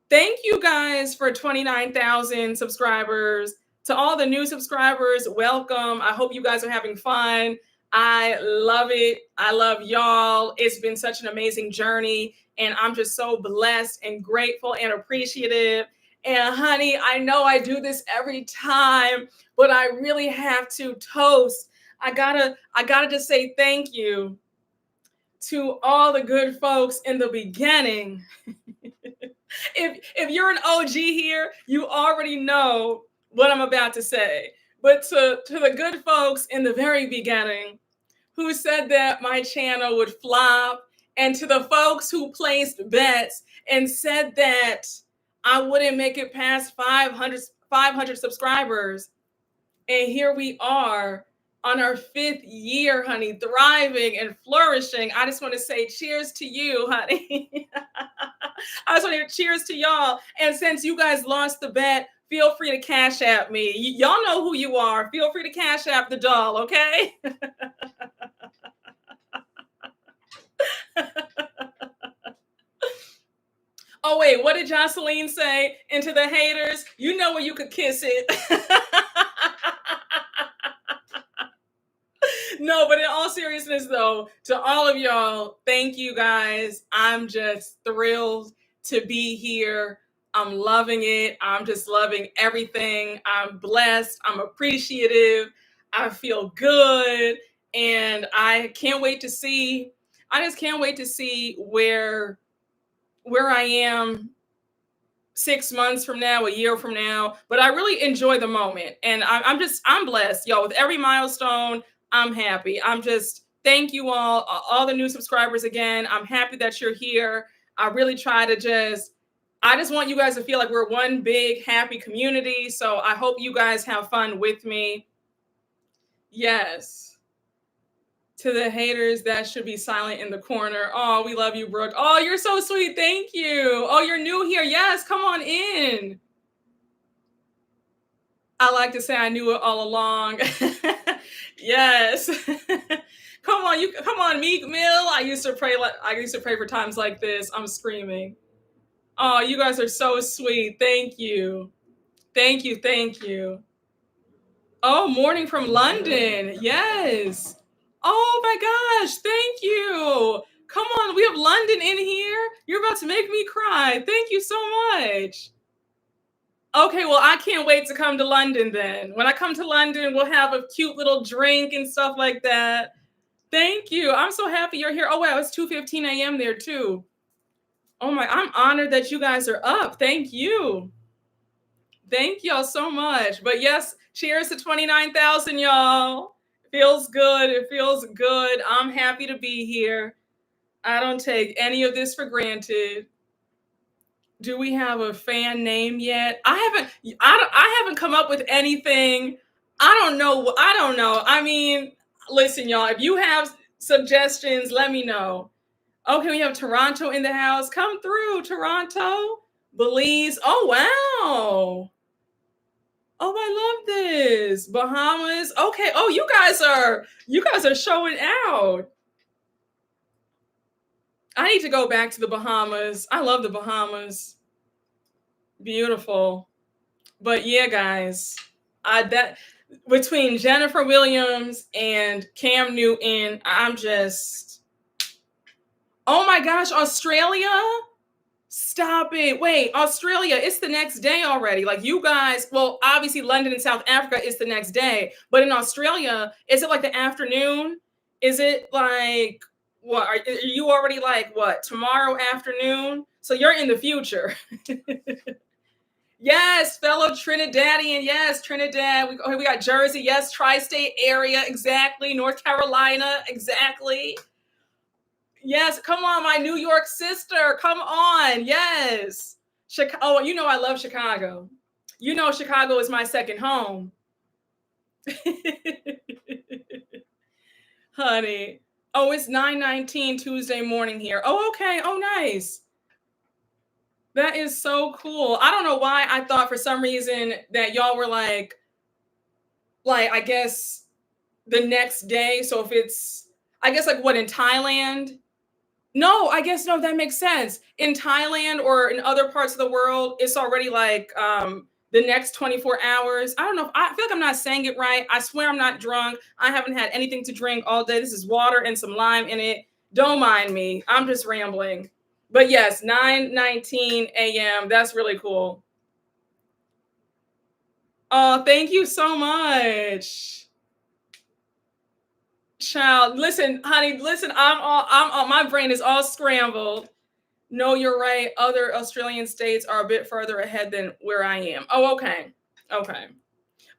Speaker 1: thank you guys for 29,000 subscribers. To all the new subscribers, welcome. I hope you guys are having fun. I love it. I love y'all. It's been such an amazing journey. And I'm just so blessed and grateful and appreciative. And honey, I know I do this every time, but I really have to toast. I gotta just say thank you to all the good folks in the beginning. If you're an OG here, you already know what I'm about to say. But to the good folks in the very beginning who said that my channel would flop, and to the folks who placed bets and said that I wouldn't make it past 500 subscribers. And here we are on our 5th year, honey, thriving and flourishing. I just want to say cheers to you, honey. I just want to cheers to y'all. And since you guys lost the bet, feel free to cash app me. Y'all know who you are. Feel free to cash app the doll, okay? Oh, wait, what did Jocelyn say? And to the haters, you know where you could kiss it. No, but in all seriousness, though, to all of y'all, thank you guys. I'm just thrilled to be here. I'm loving it. I'm just loving everything. I'm blessed. I'm appreciative. I feel good. And I just can't wait to see where I am 6 months from now, a year from now. But I really enjoy the moment. And I'm blessed, y'all. With every milestone, I'm happy. Thank you all the new subscribers again. I'm happy that you're here. I really try to I just want you guys to feel like we're one big happy community. So I hope you guys have fun with me. Yes. To the haters that should be silent in the corner. Oh, we love you, Brooke. Oh, you're so sweet. Thank you. Oh, you're new here. Yes, come on in. I like to say I knew it all along. Yes. Come on, Meek Mill. I used to pray for times like this. I'm screaming. Oh, you guys are so sweet. Thank you. Thank you. Thank you. Oh, morning from London. Yes. Oh my gosh. Thank you. Come on. We have London in here. You're about to make me cry. Thank you so much. Okay, well, I can't wait to come to London then. When I come to London, we'll have a cute little drink and stuff like that. Thank you. I'm so happy you're here. Oh, wow, it's 2:15 a.m. there too. Oh my, I'm honored that you guys are up. Thank you. Thank y'all so much. But yes, cheers to 29,000, y'all. Feels good. It feels good. I'm happy to be here. I don't take any of this for granted. Do we have a fan name yet? I haven't come up with anything. I don't know. I mean, listen, y'all, if you have suggestions, let me know. Okay, we have Toronto in the house. Come through, Toronto. Belize. Oh, wow. Oh, I love this. Bahamas. Okay. Oh, you guys are showing out. I need to go back to the Bahamas. I love the Bahamas. Beautiful. But yeah, guys, that between Jennifer Williams and Cam Newton, I'm just, oh my gosh, Australia? Stop it. Wait, Australia, it's the next day already. Like you guys, well, obviously London and South Africa is the next day, but in Australia, is it like the afternoon? Is it like what? Are you already like what? Tomorrow afternoon? So you're in the future. Yes, fellow Trinidadian. Yes, Trinidad. We got Jersey. Yes, tri-state area. Exactly. North Carolina. Exactly. Yes, come on, my New York sister. Come on. Yes. Chicago. Oh, you know I love Chicago. You know Chicago is my second home. Honey. Oh, it's 9:19 Tuesday morning here. Oh, okay. Oh, nice. That is so cool. I don't know why I thought for some reason that y'all were like I guess the next day. So if it's I guess like what in Thailand? No, I guess no, that makes sense. In Thailand or in other parts of the world, it's already like the next 24 hours. I don't know. I feel like I'm not saying it right. I swear I'm not drunk. I haven't had anything to drink all day. This is water and some lime in it. Don't mind me. I'm just rambling. But yes, 9:19 a.m. That's really cool. Oh, thank you so much. Child, listen, honey, listen, I'm all, my brain is all scrambled. No, you're right. Other Australian states are a bit further ahead than where I am. Oh, okay. Okay.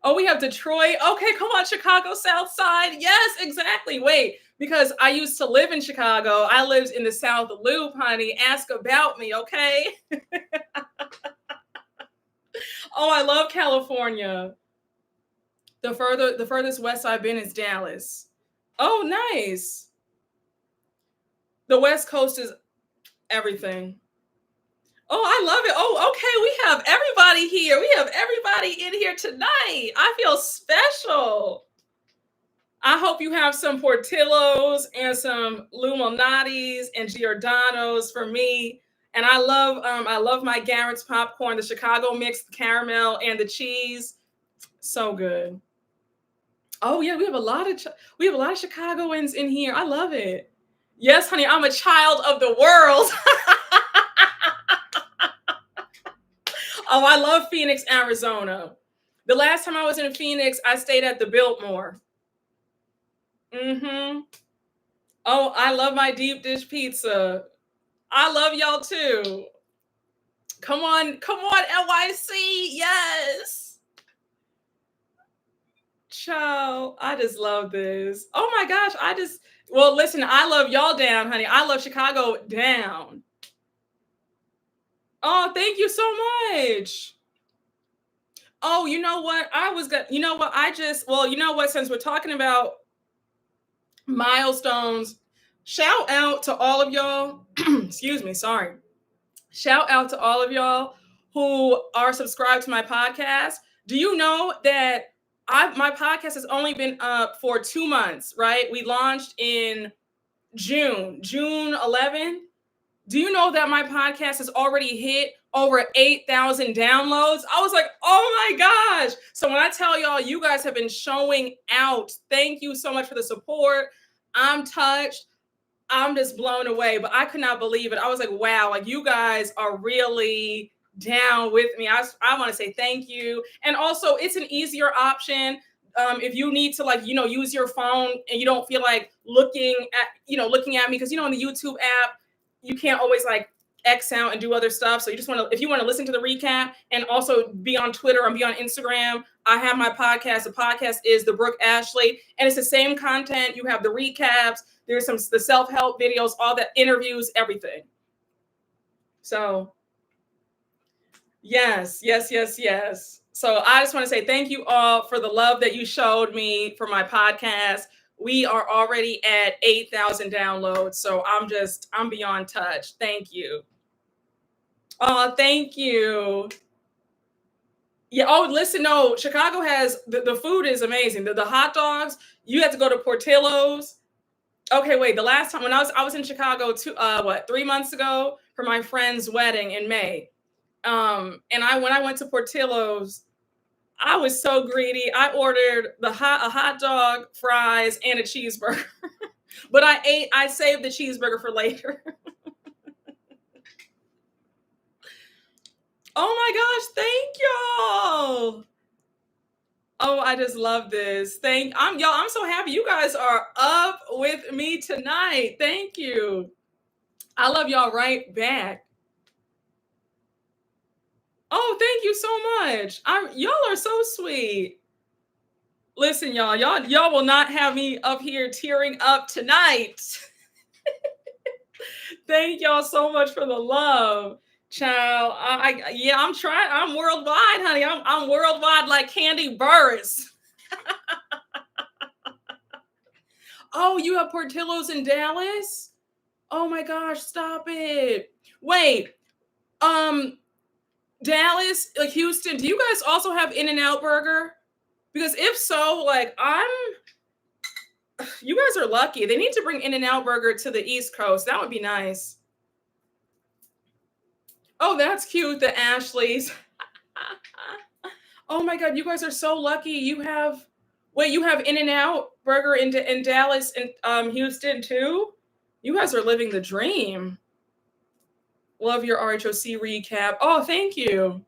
Speaker 1: Oh, we have Detroit. Okay, come on, Chicago South Side. Yes, exactly. Wait, because I used to live in Chicago. I lived in the South Loop, honey. Ask about me, okay? Oh, I love California. The furthest west I've been is Dallas. Oh, nice. The West Coast is everything. Oh, I love it. Oh, okay. We have everybody here. We have everybody in here tonight. I feel special. I hope you have some Portillos and some Luminati's and Giordano's for me. And I love my Garrett's popcorn, the Chicago mix, the caramel and the cheese. So good. Oh yeah, we have a lot of Chicagoans in here. I love it. Yes, honey, I'm a child of the world. Oh, I love Phoenix, Arizona. The last time I was in Phoenix, I stayed at the Biltmore. Mm-hmm. Oh, I love my deep dish pizza. I love y'all too. Come on, NYC. Yes. Ciao. I just love this. Oh my gosh. Well, listen, I love y'all down, honey. I love Chicago down. Oh, thank you so much. Oh, you know what? You know what? You know what? Since we're talking about milestones, shout out to all of y'all. Excuse me. Sorry. Shout out to all of y'all who are subscribed to my podcast. Do you know that My podcast has only been up for 2 months, right? We launched in June 11th. Do you know that my podcast has already hit over 8,000 downloads? I was like, oh my gosh. So when I tell y'all, you guys have been showing out. Thank you so much for the support. I'm touched. I'm just blown away, but I could not believe it. I was like, wow, like you guys are really down with me. I want to say thank you. And also, it's an easier option. If you need to use your phone and you don't feel like looking at me, because in the YouTube app, you can't always like X out and do other stuff. So you just if you want to listen to the recap and also be on Twitter and be on Instagram, I have my podcast. The podcast is The Brooke Ashley, and it's the same content. You have the recaps. There's the self-help videos, all the interviews, everything. So yes. So I just want to say thank you all for the love that you showed me for my podcast. We are already at 8,000 downloads. So I'm beyond touched. Thank you. Oh, thank you. Yeah. Oh, listen, no, Chicago has the food is amazing. The hot dogs, you have to go to Portillo's. Okay, wait. The last time when I was in Chicago 3 months ago for my friend's wedding in May. And when I went to Portillo's, I was so greedy. I ordered a hot dog, fries, and a cheeseburger. But I saved the cheeseburger for later. Oh my gosh, thank y'all. Oh, I just love this. I'm so happy you guys are up with me tonight. Thank you. I love y'all right back. Oh, thank you so much. Y'all are so sweet. Listen, y'all will not have me up here tearing up tonight. Thank y'all so much for the love. Child, I'm trying. I'm worldwide, honey. I'm worldwide like Candy Burris. Oh, you have Portillo's in Dallas? Oh my gosh, stop it. Wait, Dallas, like Houston, do you guys also have In-N-Out Burger? Because if so, you guys are lucky. They need to bring In-N-Out Burger to the East Coast. That would be nice. Oh, that's cute, the Ashleys. Oh my God, you guys are so lucky. You have In-N-Out Burger in Dallas and Houston too? You guys are living the dream. Love your RHOC recap. Oh, thank you.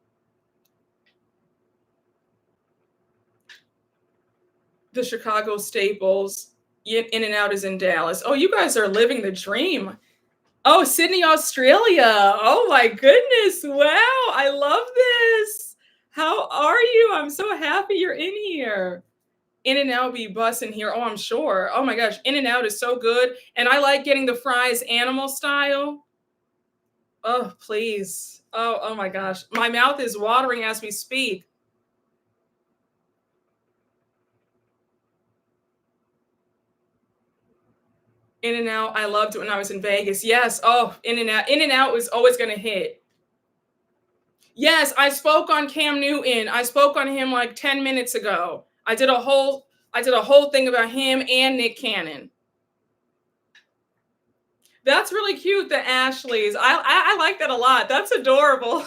Speaker 1: The Chicago staples. In-N-Out is in Dallas. Oh, you guys are living the dream. Oh, Sydney, Australia. Oh my goodness. Wow. I love this. How are you? I'm so happy you're in here. In-N-Out be bussin' here. Oh, I'm sure. Oh my gosh. In-N-Out is so good. And I like getting the fries animal style. Oh, please. Oh my gosh. My mouth is watering as we speak. In-N-Out, I loved it when I was in Vegas. Yes. Oh, In-N-Out. In-N-Out was always going to hit. Yes, I spoke on Cam Newton. I spoke on him like 10 minutes ago. I did a whole thing about him and Nick Cannon. That's really cute, the Ashleys. I like that a lot. That's adorable.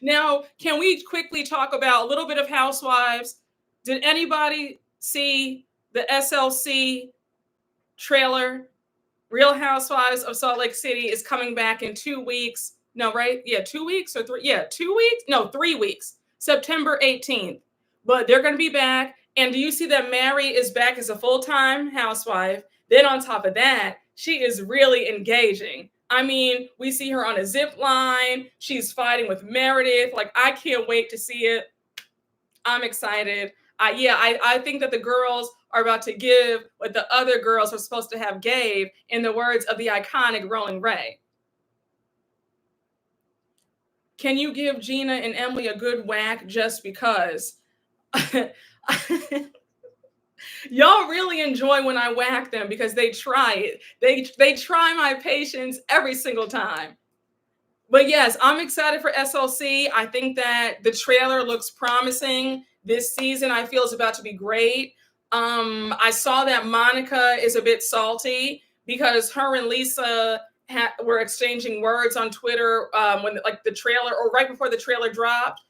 Speaker 1: Now, can we quickly talk about a little bit of Housewives? Did anybody see the SLC trailer? Real Housewives of Salt Lake City is coming back in 2 weeks. No, right? Yeah, 2 weeks or 3. Yeah, 2 weeks? No, 3 weeks. September 18th. But they're going to be back. And do you see that Mary is back as a full-time housewife? Then on top of that, she is really engaging. I mean, we see her on a zip line. She's fighting with Meredith. Like, I can't wait to see it. I'm excited. I think that the girls are about to give what the other girls were supposed to have gave, in the words of the iconic Rolling Ray. Can you give Gina and Emily a good whack just because? Y'all really enjoy when I whack them because they try it. They try my patience every single time. But yes, I'm excited for SLC. I think that the trailer looks promising. This season I feel is about to be great. I saw that Monica is a bit salty because her and Lisa were exchanging words on Twitter when like the trailer or right before the trailer dropped.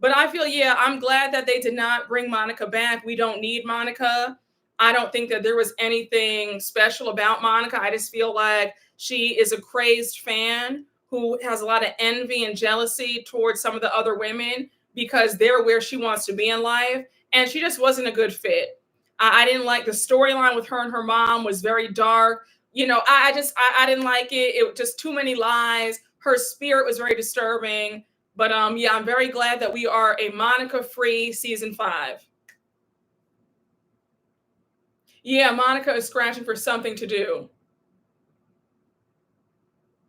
Speaker 1: But I feel, yeah, I'm glad that they did not bring Monica back. We don't need Monica. I don't think that there was anything special about Monica. I just feel like she is a crazed fan who has a lot of envy and jealousy towards some of the other women because they're where she wants to be in life. And she just wasn't a good fit. I didn't like the storyline with her and her mom was very dark. You know, I didn't like it. It was just too many lies. Her spirit was very disturbing. But yeah, I'm very glad that we are a Monica free season 5. Yeah, Monica is scratching for something to do.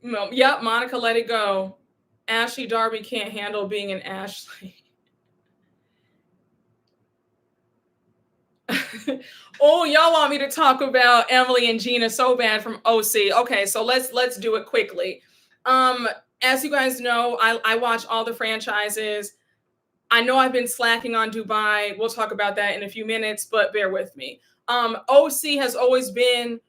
Speaker 1: No, yep, Monica let it go. Ashley Darby can't handle being an Ashley. Oh, y'all want me to talk about Emily and Gina so bad from OC. Okay, so let's do it quickly. As you guys know, I watch all the franchises. I know I've been slacking on Dubai. We'll talk about that in a few minutes, but bear with me. OC has always been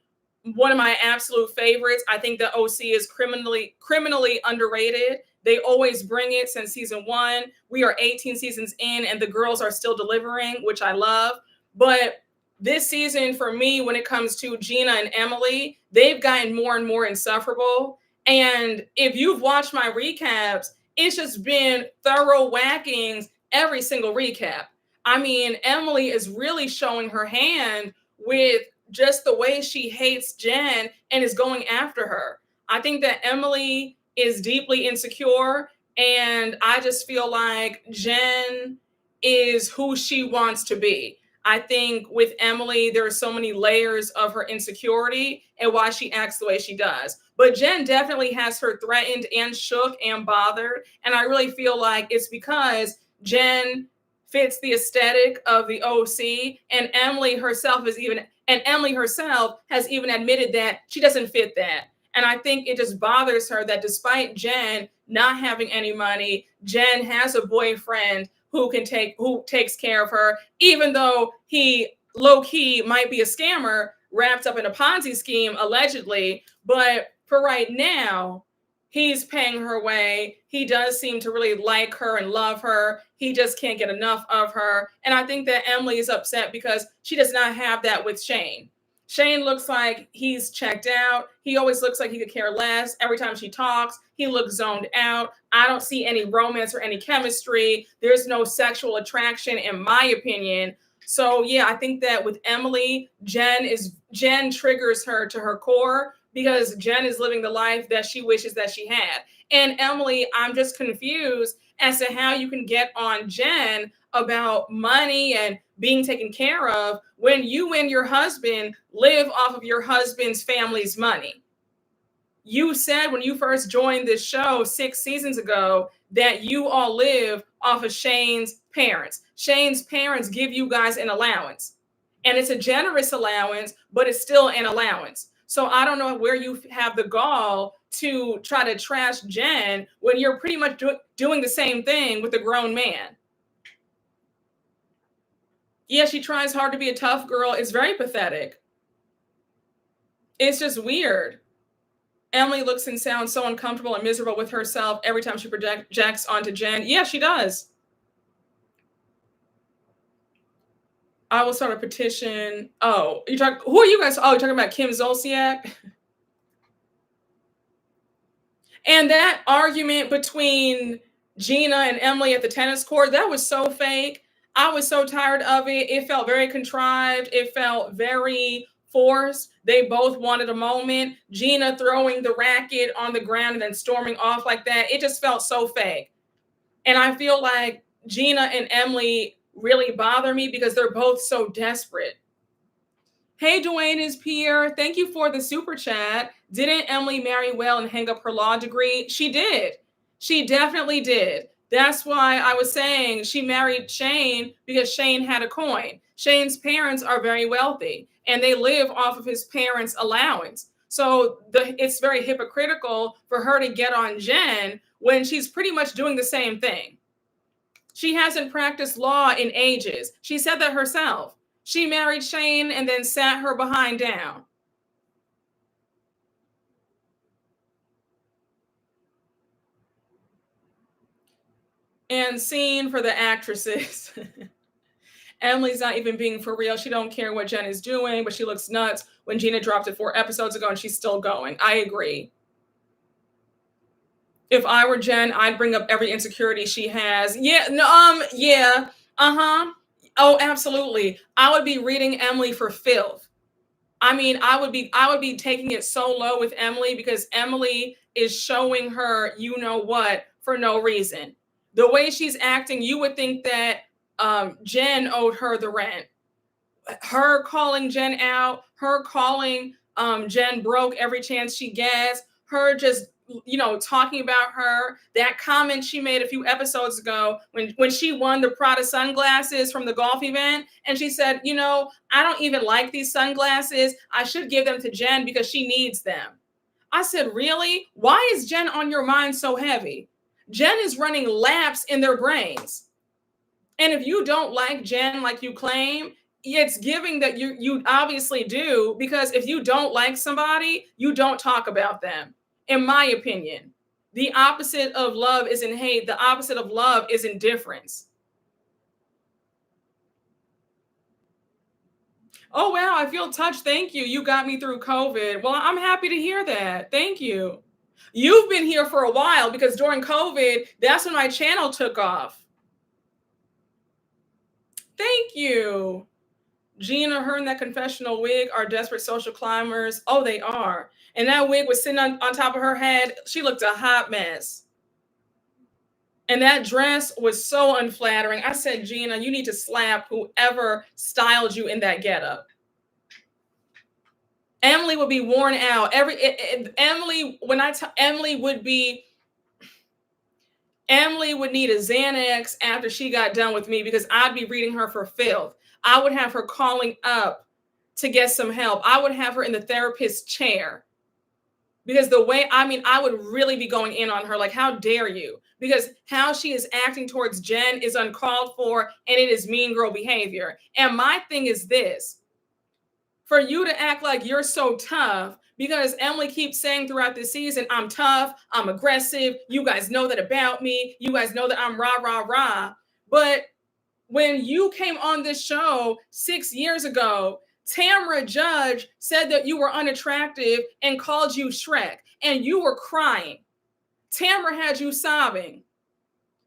Speaker 1: one of my absolute favorites. I think that OC is criminally underrated. They always bring it since season 1. We are 18 seasons in and the girls are still delivering, which I love. But this season for me, when it comes to Gina and Emily, they've gotten more and more insufferable. And if you've watched my recaps, it's just been thorough whackings every single recap. I mean, Emily is really showing her hand with just the way she hates Jen and is going after her. I think that Emily is deeply insecure, and I just feel like Jen is who she wants to be. I think with Emily, there are so many layers of her insecurity and why she acts the way she does. But Jen definitely has her threatened and shook and bothered. And I really feel like it's because Jen fits the aesthetic of the OC, and Emily herself has even admitted that she doesn't fit that. And I think it just bothers her that despite Jen not having any money, Jen has a boyfriend who takes care of her, even though he low key might be a scammer wrapped up in a Ponzi scheme allegedly. But for right now, he's paying her way. He does seem to really like her and love her. He just can't get enough of her. And I think that Emily is upset because she does not have that with Shane. Shane looks like he's checked out. He always looks like he could care less. Every time she talks, he looks zoned out. I don't see any romance or any chemistry. There's no sexual attraction, in my opinion. So yeah, I think that with Emily, Jen triggers her to her core because Jen is living the life that she wishes that she had. And Emily, I'm just confused as to how you can get on Jen about money and being taken care of when you and your husband live off of your husband's family's money. You said when you first joined this show 6 seasons ago that you all live off of Shane's parents. Shane's parents give you guys an allowance. And it's a generous allowance, but it's still an allowance. So I don't know where you have the gall to try to trash Jen when you're pretty much doing the same thing with a grown man. Yeah, she tries hard to be a tough girl. It's very pathetic. It's just weird. Emily looks and sounds so uncomfortable and miserable with herself every time she projects onto Jen. Yeah, she does. I will start a petition. Oh, who are you guys? Oh, you're talking about Kim Zolciak? And that argument between Gina and Emily at the tennis court, that was so fake. I was so tired of it. It felt very contrived. It felt very forced. They both wanted a moment. Gina throwing the racket on the ground and then storming off like that. It just felt so fake. And I feel like Gina and Emily really bother me because they're both so desperate. Hey, Dwayne is Pierre. Thank you for the super chat. Didn't Emily marry well and hang up her law degree? She did. She definitely did. That's why I was saying she married Shane because Shane had a coin. Shane's parents are very wealthy and they live off of his parents' allowance. So it's very hypocritical for her to get on Jen when she's pretty much doing the same thing. She hasn't practiced law in ages. She said that herself. She married Shane and then sat her behind down. And scene for the actresses. Emily's not even being for real. She don't care what Jen is doing, but she looks nuts when Gina dropped it 4 episodes ago and she's still going. I agree. If I were Jen, I'd bring up every insecurity she has. Yeah, no, yeah, uh-huh. Oh, absolutely. I would be reading Emily for filth. I mean, I would be taking it so low with Emily because Emily is showing her you know what for no reason. The way she's acting, you would think that Jen owed her the rent. Her calling Jen out, her calling Jen broke every chance she gets, her just talking about her, that comment she made a few episodes ago when she won the Prada sunglasses from the golf event, and she said, I don't even like these sunglasses. I should give them to Jen because she needs them. I said, really? Why is Jen on your mind so heavy? Jen is running laps in their brains. And if you don't like Jen like you claim, it's giving that you obviously do, because if you don't like somebody, you don't talk about them. In my opinion, the opposite of love isn't hate. The opposite of love is indifference. Oh, wow, I feel touched. Thank you. You got me through COVID. Well, I'm happy to hear that. Thank you. You've been here for a while because during COVID, that's when my channel took off. Thank you. Gina, her and that confessional wig are desperate social climbers. Oh, they are. And that wig was sitting on top of her head. She looked a hot mess. And that dress was so unflattering. I said, Gina, you need to slap whoever styled you in that getup. Emily would be worn out. Emily would need a Xanax after she got done with me because I'd be reading her for filth. I would have her calling up to get some help. I would have her in the therapist's chair because I would really be going in on her. Like, how dare you? Because how she is acting towards Jen is uncalled for and it is mean girl behavior. And my thing is this: for you to act like you're so tough, because Emily keeps saying throughout this season, I'm tough, I'm aggressive. You guys know that about me. You guys know that I'm rah, rah, rah. But when you came on this show 6 years ago, Tamra Judge said that you were unattractive and called you Shrek, and you were crying. Tamra had you sobbing.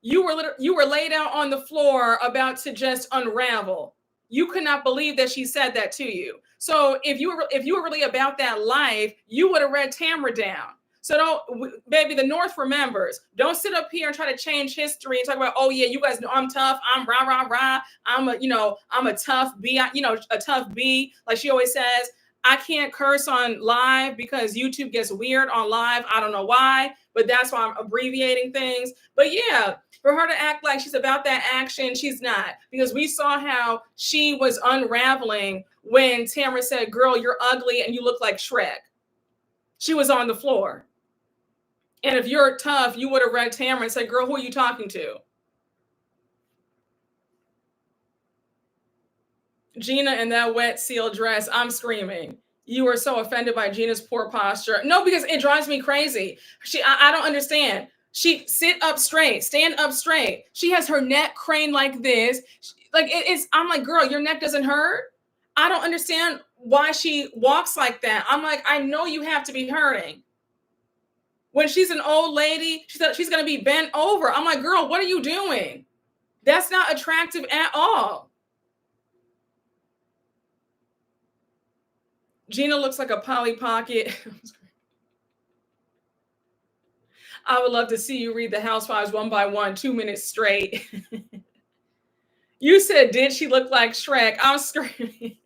Speaker 1: You were laid out on the floor about to just unravel. You could not believe that she said that to you. So if you were really about that life, you would have read Tamra down. So baby, the North remembers. Don't sit up here and try to change history and talk about, oh yeah, you guys know I'm tough. I'm rah rah rah. I'm a tough B. A tough B, like she always says. I can't curse on live because YouTube gets weird on live. I don't know why, but that's why I'm abbreviating things. But yeah, for her to act like she's about that action, she's not. Because we saw how she was unraveling when Tamara said, girl, you're ugly and you look like Shrek. She was on the floor. And if you're tough, you would have read Tamara and said, girl, who are you talking to? Gina in that wet seal dress, I'm screaming. You were so offended by Gina's poor posture. No, because it drives me crazy. I don't understand. She sit up straight, stand up straight. She has her neck craned like this. I'm like, girl, your neck doesn't hurt. I don't understand why she walks like that. I'm like, I know you have to be hurting. When she's an old lady, she's going to be bent over. I'm like, girl, what are you doing? That's not attractive at all. Gina looks like a Polly Pocket. I would love to see you read the Housewives one by one, 2 minutes straight. You said, did she look like Shrek? I'm screaming.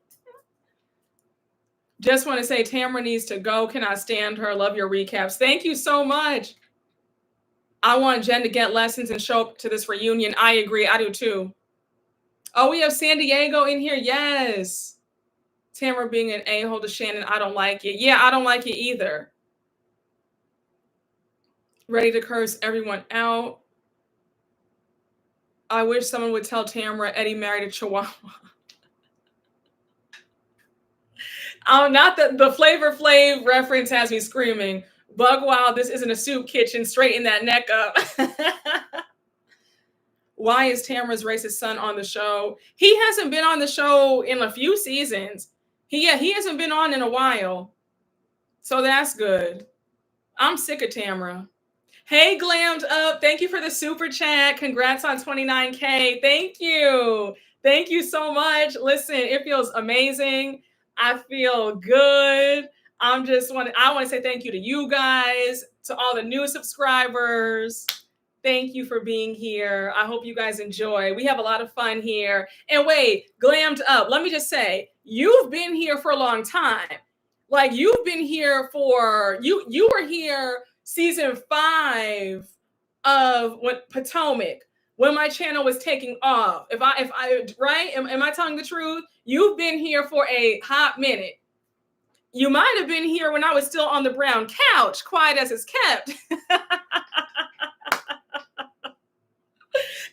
Speaker 1: Just want to say Tamara needs to go. Cannot stand her. Love your recaps. Thank you so much. I want Jen to get lessons and show up to this reunion. I agree. I do too. Oh, we have San Diego in here. Yes. Tamara being an a-hole to Shannon. I don't like it. Yeah, I don't like it either. Ready to curse everyone out. I wish someone would tell Tamara Eddie married a Chihuahua. Oh, not the Flavor Flav reference has me screaming. Bug Wild, this isn't a soup kitchen. Straighten that neck up. Why is Tamara's racist son on the show? He hasn't been on the show in a few seasons. He hasn't been on in a while. So that's good. I'm sick of Tamara. Hey, Glammed Up. Thank you for the super chat. Congrats on 29K. Thank you. Thank you so much. Listen, it feels amazing. I feel good. I want to say thank you to you guys, to all the new subscribers. Thank you for being here. I hope you guys enjoy. We have a lot of fun here. And wait, Glammed Up. Let me just say, you've been here for a long time. Like you've been here for you were here season 5 of what Potomac, when my channel was taking off. If I right, am I telling the truth? You've been here for a hot minute. You might have been here when I was still on the brown couch, quiet as it's kept.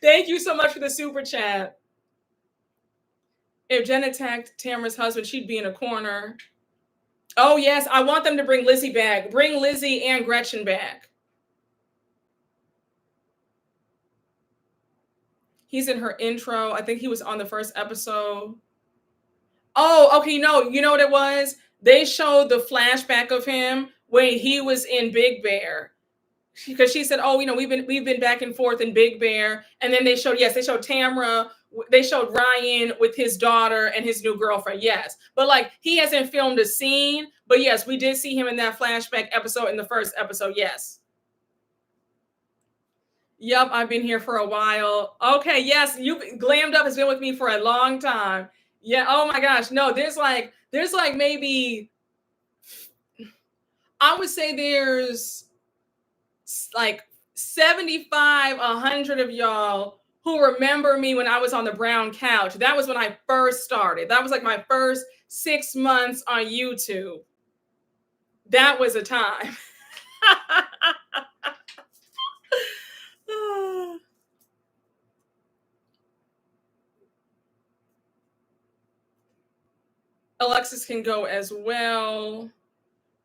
Speaker 1: Thank you so much for the super chat. If Jen attacked Tamara's husband, she'd be in a corner. Oh, yes. I want them to bring Lizzie back. Bring Lizzie and Gretchen back. He's in her intro. I think he was on the first episode. Oh, okay. No, you know what it was? They showed the flashback of him when he was in Big Bear. Because she said, oh, we've been back and forth in Big Bear. And then they showed Tamara. They showed Ryan with his daughter and his new girlfriend. Yes. But like, he hasn't filmed a scene. But yes, we did see him in that flashback episode in the first episode. Yes. Yep. I've been here for a while. Okay. Yes. Glammed Up has been with me for a long time. Yeah. Oh my gosh. No, there's like maybe, I would say there's like 75, 100 of y'all who remember me when I was on the brown couch. That was when I first started. That was like my first 6 months on YouTube. That was a time. Alexis can go as well,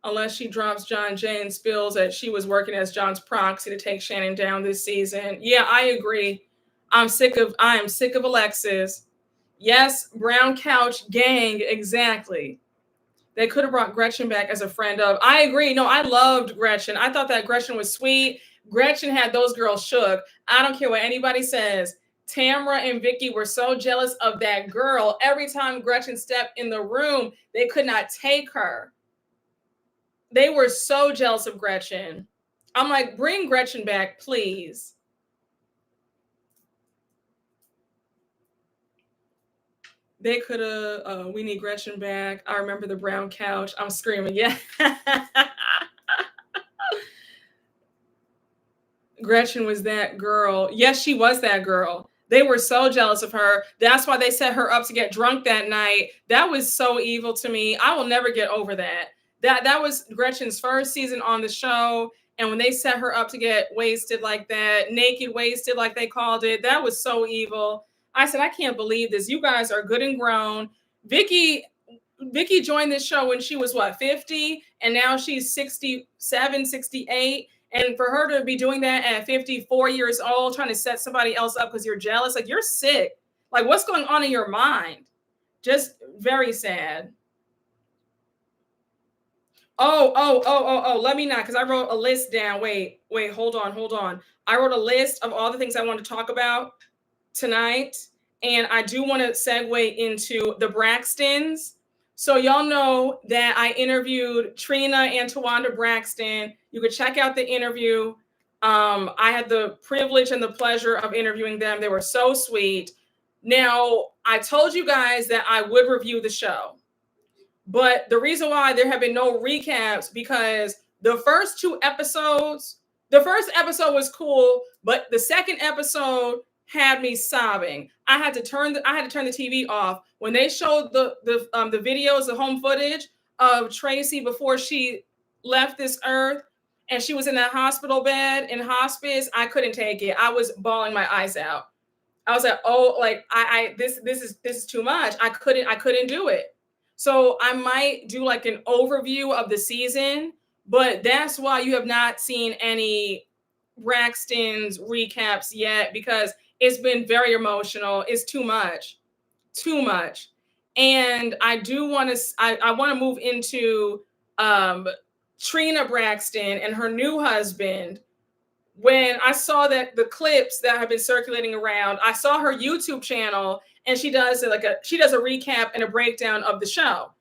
Speaker 1: unless she drops John Jay and spills that she was working as John's proxy to take Shannon down this season. Yeah, I agree. I am sick of Alexis. Yes, brown couch gang, exactly. They could have brought Gretchen back as a friend of. I agree. No, I loved Gretchen. I thought that Gretchen was sweet. Gretchen had those girls shook. I don't care what anybody says. Tamara and Vicky were so jealous of that girl. Every time Gretchen stepped in the room, they could not take her. They were so jealous of Gretchen. I'm like, bring Gretchen back, please. They could have, we need Gretchen back. I remember the brown couch. I'm screaming, yeah. Gretchen was that girl. Yes, she was that girl. They were so jealous of her. That's why they set her up to get drunk that night. That was so evil to me. I will never get over that. That was Gretchen's first season on the show. And when they set her up to get wasted like that, naked wasted like they called it, that was so evil. I said, I can't believe this. You guys are good and grown. Vicky joined this show when she was 50? And now she's 67, 68. And for her to be doing that at 54 years old, trying to set somebody else up because you're jealous, like you're sick. Like what's going on in your mind? Just very sad. Oh, let me not, because I wrote a list down. Wait, hold on. I wrote a list of all the things I want to talk about tonight. And I do want to segue into the Braxtons. So y'all know that I interviewed Trina and Tawanda Braxton. You could check out the interview. I had the privilege and the pleasure of interviewing them. They were so sweet. Now, I told you guys that I would review the show. But the reason why there have been no recaps, because the first episode was cool, but the second episode had me sobbing. I had to turn the TV off when they showed the videos, the home footage of Tracy before she left this earth and she was in that hospital bed in hospice. I couldn't take it. I was bawling my eyes out. I was like, oh, like this is too much. I couldn't do it. So I might do like an overview of the season, but that's why you have not seen any Braxton's recaps yet, because it's been very emotional. It's too much, too much. And I do want to. I want to move into um, Trina Braxton and her new husband. When I saw that the clips that have been circulating around, I saw her YouTube channel, and she does a recap and a breakdown of the show.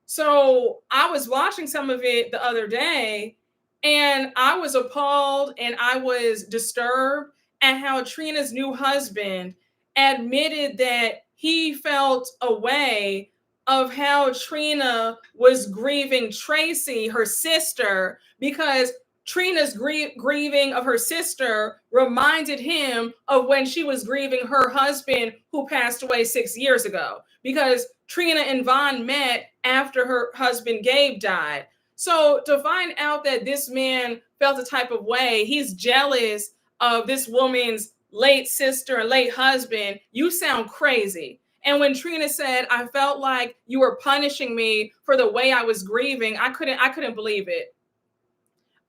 Speaker 1: So I was watching some of it the other day, and I was appalled and I was disturbed at how Trina's new husband admitted that he felt a way of how Trina was grieving Tracy, her sister, because Trina's grieving of her sister reminded him of when she was grieving her husband who passed away 6 years ago, because Trina and Vaughn met after her husband Gabe died. So to find out that this man felt a type of way, he's jealous of this woman's late sister and late husband, you sound crazy. And when Trina said, I felt like you were punishing me for the way I was grieving, I couldn't believe it.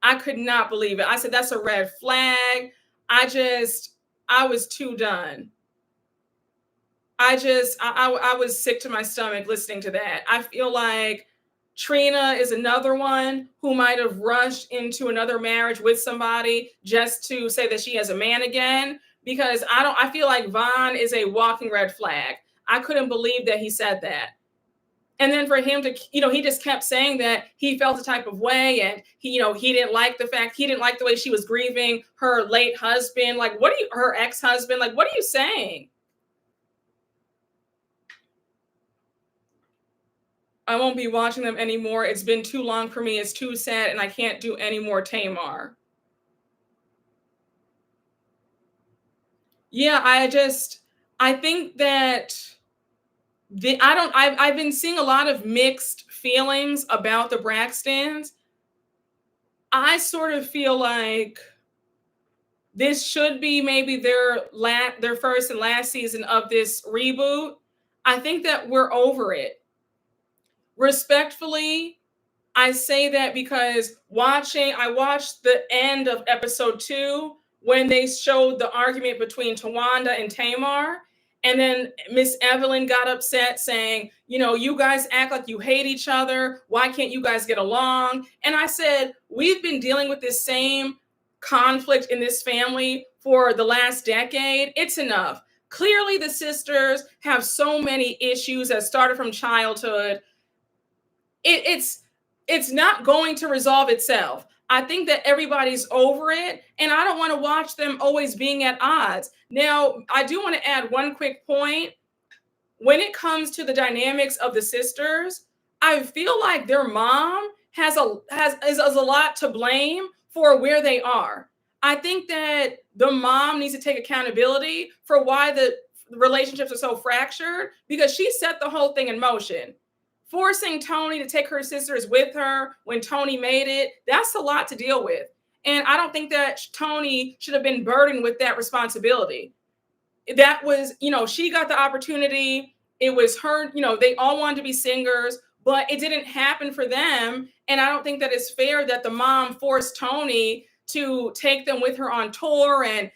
Speaker 1: I could not believe it. I said, that's a red flag. I was too done. I was sick to my stomach listening to that. I feel like Trina is another one who might have rushed into another marriage with somebody just to say that she has a man again, because I feel like Vaughn is a walking red flag. I couldn't believe that he said that. And then for him to, he just kept saying that he felt a type of way, and he didn't like the way she was grieving her late husband. Like, her ex-husband, like, what are you saying? I won't be watching them anymore. It's been too long for me. It's too sad, and I can't do any more Tamar. Yeah, I think that I've been seeing a lot of mixed feelings about the Braxtons. I sort of feel like this should be maybe their first and last season of this reboot. I think that we're over it. Respectfully, I say that because I watched the end of episode 2 when they showed the argument between Tawanda and Tamar. And then Miss Evelyn got upset saying, you guys act like you hate each other. Why can't you guys get along? And I said, we've been dealing with this same conflict in this family for the last decade. It's enough. Clearly, the sisters have so many issues that started from childhood. It's not going to resolve itself. I think that everybody's over it, and I don't want to watch them always being at odds. Now, I do want to add one quick point. When it comes to the dynamics of the sisters, I feel like their mom is a lot to blame for where they are. I think that the mom needs to take accountability for why the relationships are so fractured, because she set the whole thing in motion. Forcing Tony to take her sisters with her when Tony made it, that's a lot to deal with. And I don't think that Tony should have been burdened with that responsibility. That was, she got the opportunity. It was her, they all wanted to be singers, but it didn't happen for them. And I don't think that it's fair that the mom forced Tony to take them with her on tour and,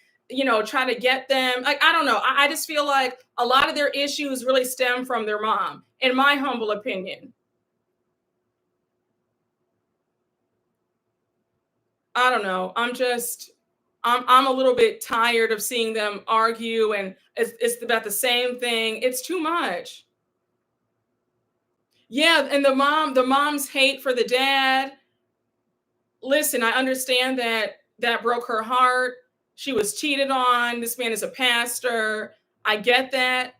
Speaker 1: try to get them. Like, I don't know. I just feel like a lot of their issues really stem from their mom, in my humble opinion. I don't know. I'm a little bit tired of seeing them argue, and it's about the same thing. It's too much. Yeah, and the mom's hate for the dad. Listen, I understand that broke her heart. She was cheated on. This man is a pastor. I get that.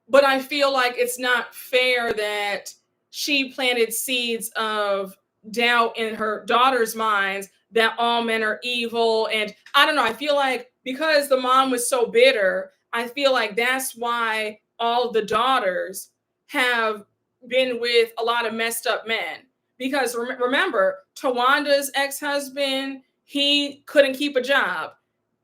Speaker 1: But I feel like it's not fair that she planted seeds of doubt in her daughter's minds that all men are evil. And I don't know, I feel like because the mom was so bitter, I feel like that's why all the daughters have been with a lot of messed up men. Because remember, Tawanda's ex-husband, he couldn't keep a job.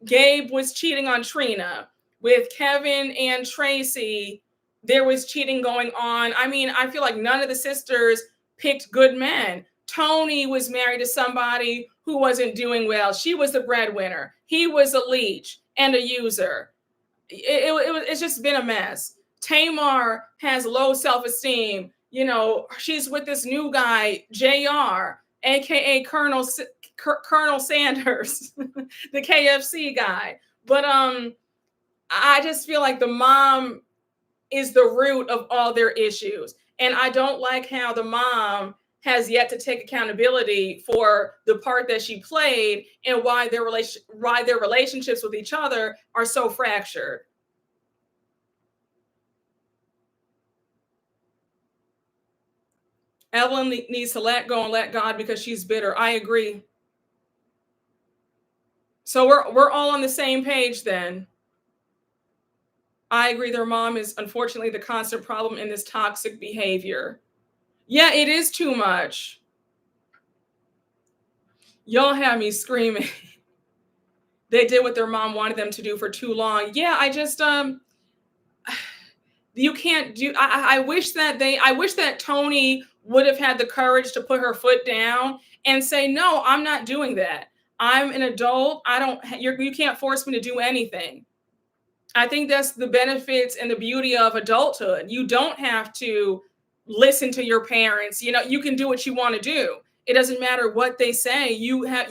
Speaker 1: Gabe was cheating on Trina. with Kevin and Tracy, there was cheating going on. I mean, I feel like none of the sisters picked good men. Tony was married to somebody who wasn't doing well. She was the breadwinner. He was a leech and a user. It's just been a mess. Tamar has low self-esteem. You know, she's with this new guy, JR, aka Colonel Sanders, the KFC guy. But I just feel like the mom is the root of all their issues. And I don't like how the mom has yet to take accountability for the part that she played and why their relationships with each other are so fractured. Evelyn needs to let go and let God because she's bitter. I agree. So we're all on the same page then. I agree their mom is unfortunately the constant problem in this toxic behavior. Yeah, it is too much. Y'all have me screaming. They did what their mom wanted them to do for too long. Yeah, I just you can't do I wish that Tony would have had the courage to put her foot down and say, "No, I'm not doing that. I'm an adult. You can't force me to do anything." I think that's the benefits and the beauty of adulthood. You don't have to listen to your parents. You know, you can do what you want to do. It doesn't matter what they say. You have,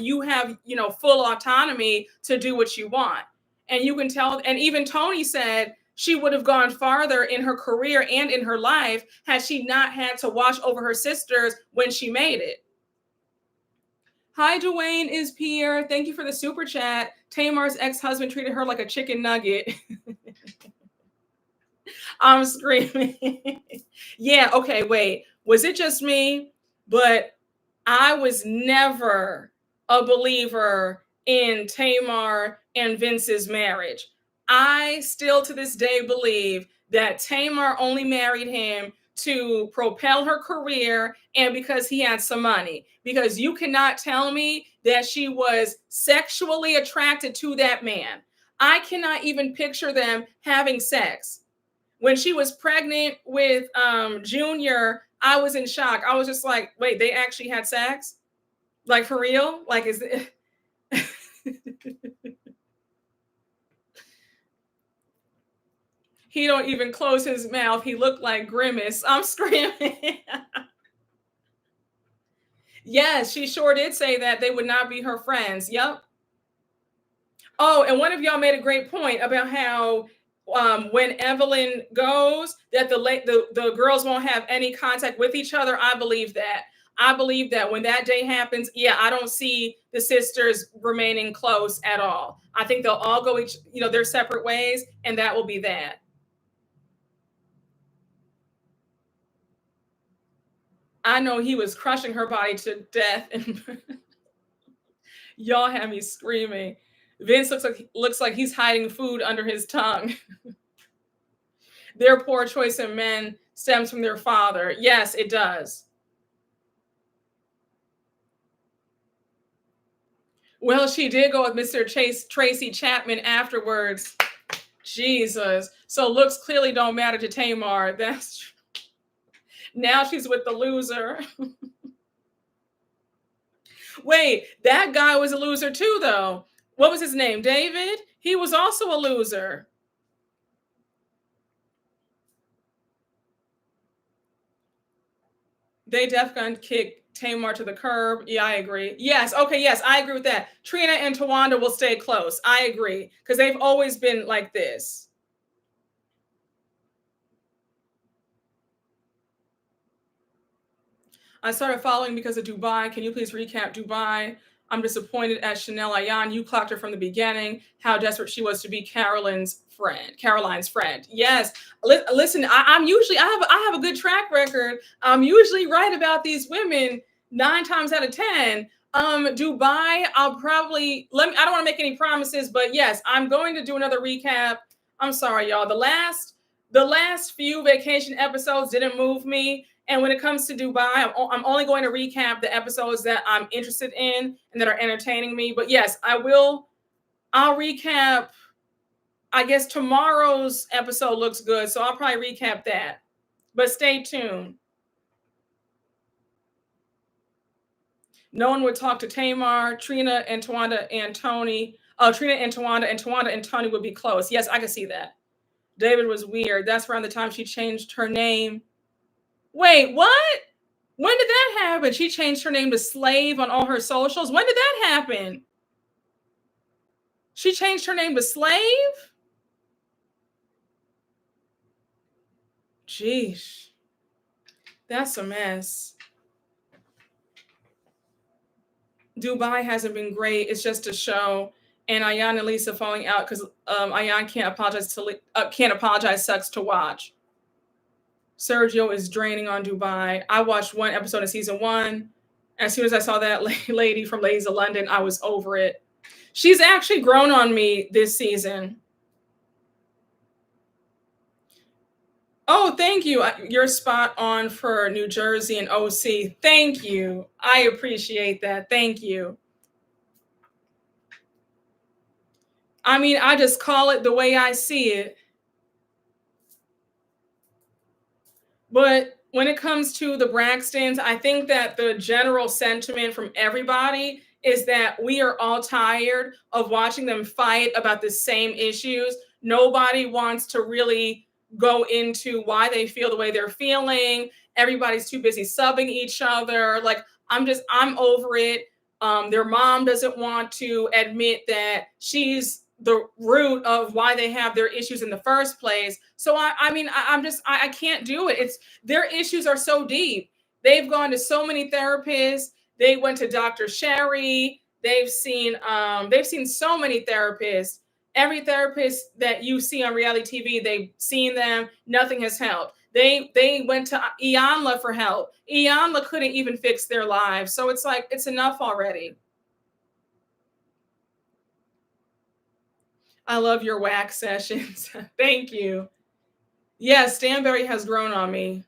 Speaker 1: full autonomy to do what you want. And you can tell, and even Tony said she would have gone farther in her career and in her life had she not had to watch over her sisters when she made it. Hi, Dwayne is here. Thank you for the super chat. Tamar's ex-husband treated her like a chicken nugget. I'm screaming. Yeah, okay, wait. Was it just me? But I was never a believer in Tamar and Vince's marriage. I still to this day believe that Tamar only married him to propel her career and because he had some money. Because you cannot tell me that she was sexually attracted to that man. I cannot even picture them having sex. When she was pregnant with Junior, I was in shock. I was just like, wait, they actually had sex? Like for real? Like is it He don't even close his mouth. He looked like Grimace. I'm screaming. Yes, she sure did say that they would not be her friends. Yep. Oh, and one of y'all made a great point about how when Evelyn goes, that the girls won't have any contact with each other. I believe that. I believe that when that day happens, yeah, I don't see the sisters remaining close at all. I think they'll all go their separate ways, and that will be that. I know he was crushing her body to death, and y'all have me screaming. Vince looks like he's hiding food under his tongue. Their poor choice in men stems from their father. Yes, it does. Well, she did go with Mr. Tracy Chapman afterwards. Jesus. So looks clearly don't matter to Tamar. That's now she's with the loser. Wait, that guy was a loser too, though. What was his name? David? He was also a loser. They definitely kicked Tamar to the curb. Yeah, I agree. Yes. Okay. Yes, I agree with that. Trina and Tawanda will stay close. I agree. Because they've always been like this. I started following because of Dubai. Can you please recap Dubai? I'm disappointed at Chanel Ayan. You clocked her from the beginning. How desperate she was to be Caroline's friend. Yes. Listen, I have a good track record. I'm usually right about these women 9 times out of 10. Dubai, I don't want to make any promises, but yes, I'm going to do another recap. I'm sorry, y'all. The last few vacation episodes didn't move me. And when it comes to Dubai, I'm only going to recap the episodes that I'm interested in and that are entertaining me. But yes, I'll recap I guess tomorrow's episode looks good, so I'll probably recap that. But stay tuned. No one would talk to Tamar, Trina and Tawanda and Tony. Oh, Trina and Tawanda and Tony would be close. Yes, I can see that. David was weird. That's around the time she changed her name. Wait, what? When did that happen? She changed her name to Slave on all her socials. When did that happen? She changed her name to Slave? Jeez. That's a mess. Dubai hasn't been great. It's just a show. And Ayan and Lisa falling out because Ayan can't apologize. Sucks to watch. Sergio is draining on Dubai. I watched one episode of season 1. As soon as I saw that lady from Ladies of London, I was over it. She's actually grown on me this season. Oh, thank you. You're spot on for New Jersey and OC. Thank you. I appreciate that. Thank you. I mean, I just call it the way I see it. But when it comes to the Braxtons, I think that the general sentiment from everybody is that we are all tired of watching them fight about the same issues. Nobody wants to really go into why they feel the way they're feeling. Everybody's too busy subbing each other. Like, I'm over it. Their mom doesn't want to admit that she's the root of why they have their issues in the first place. So I can't do it. It's their issues are so deep. They've gone to so many therapists. They went to Dr. Sherry. They've seen so many therapists. Every therapist that you see on reality TV, they've seen them. Nothing has helped. They went to Iyanla for help. Iyanla couldn't even fix their lives. So it's like, it's enough already. I love your wax sessions. Thank you. Yes, Stanberry has grown on me.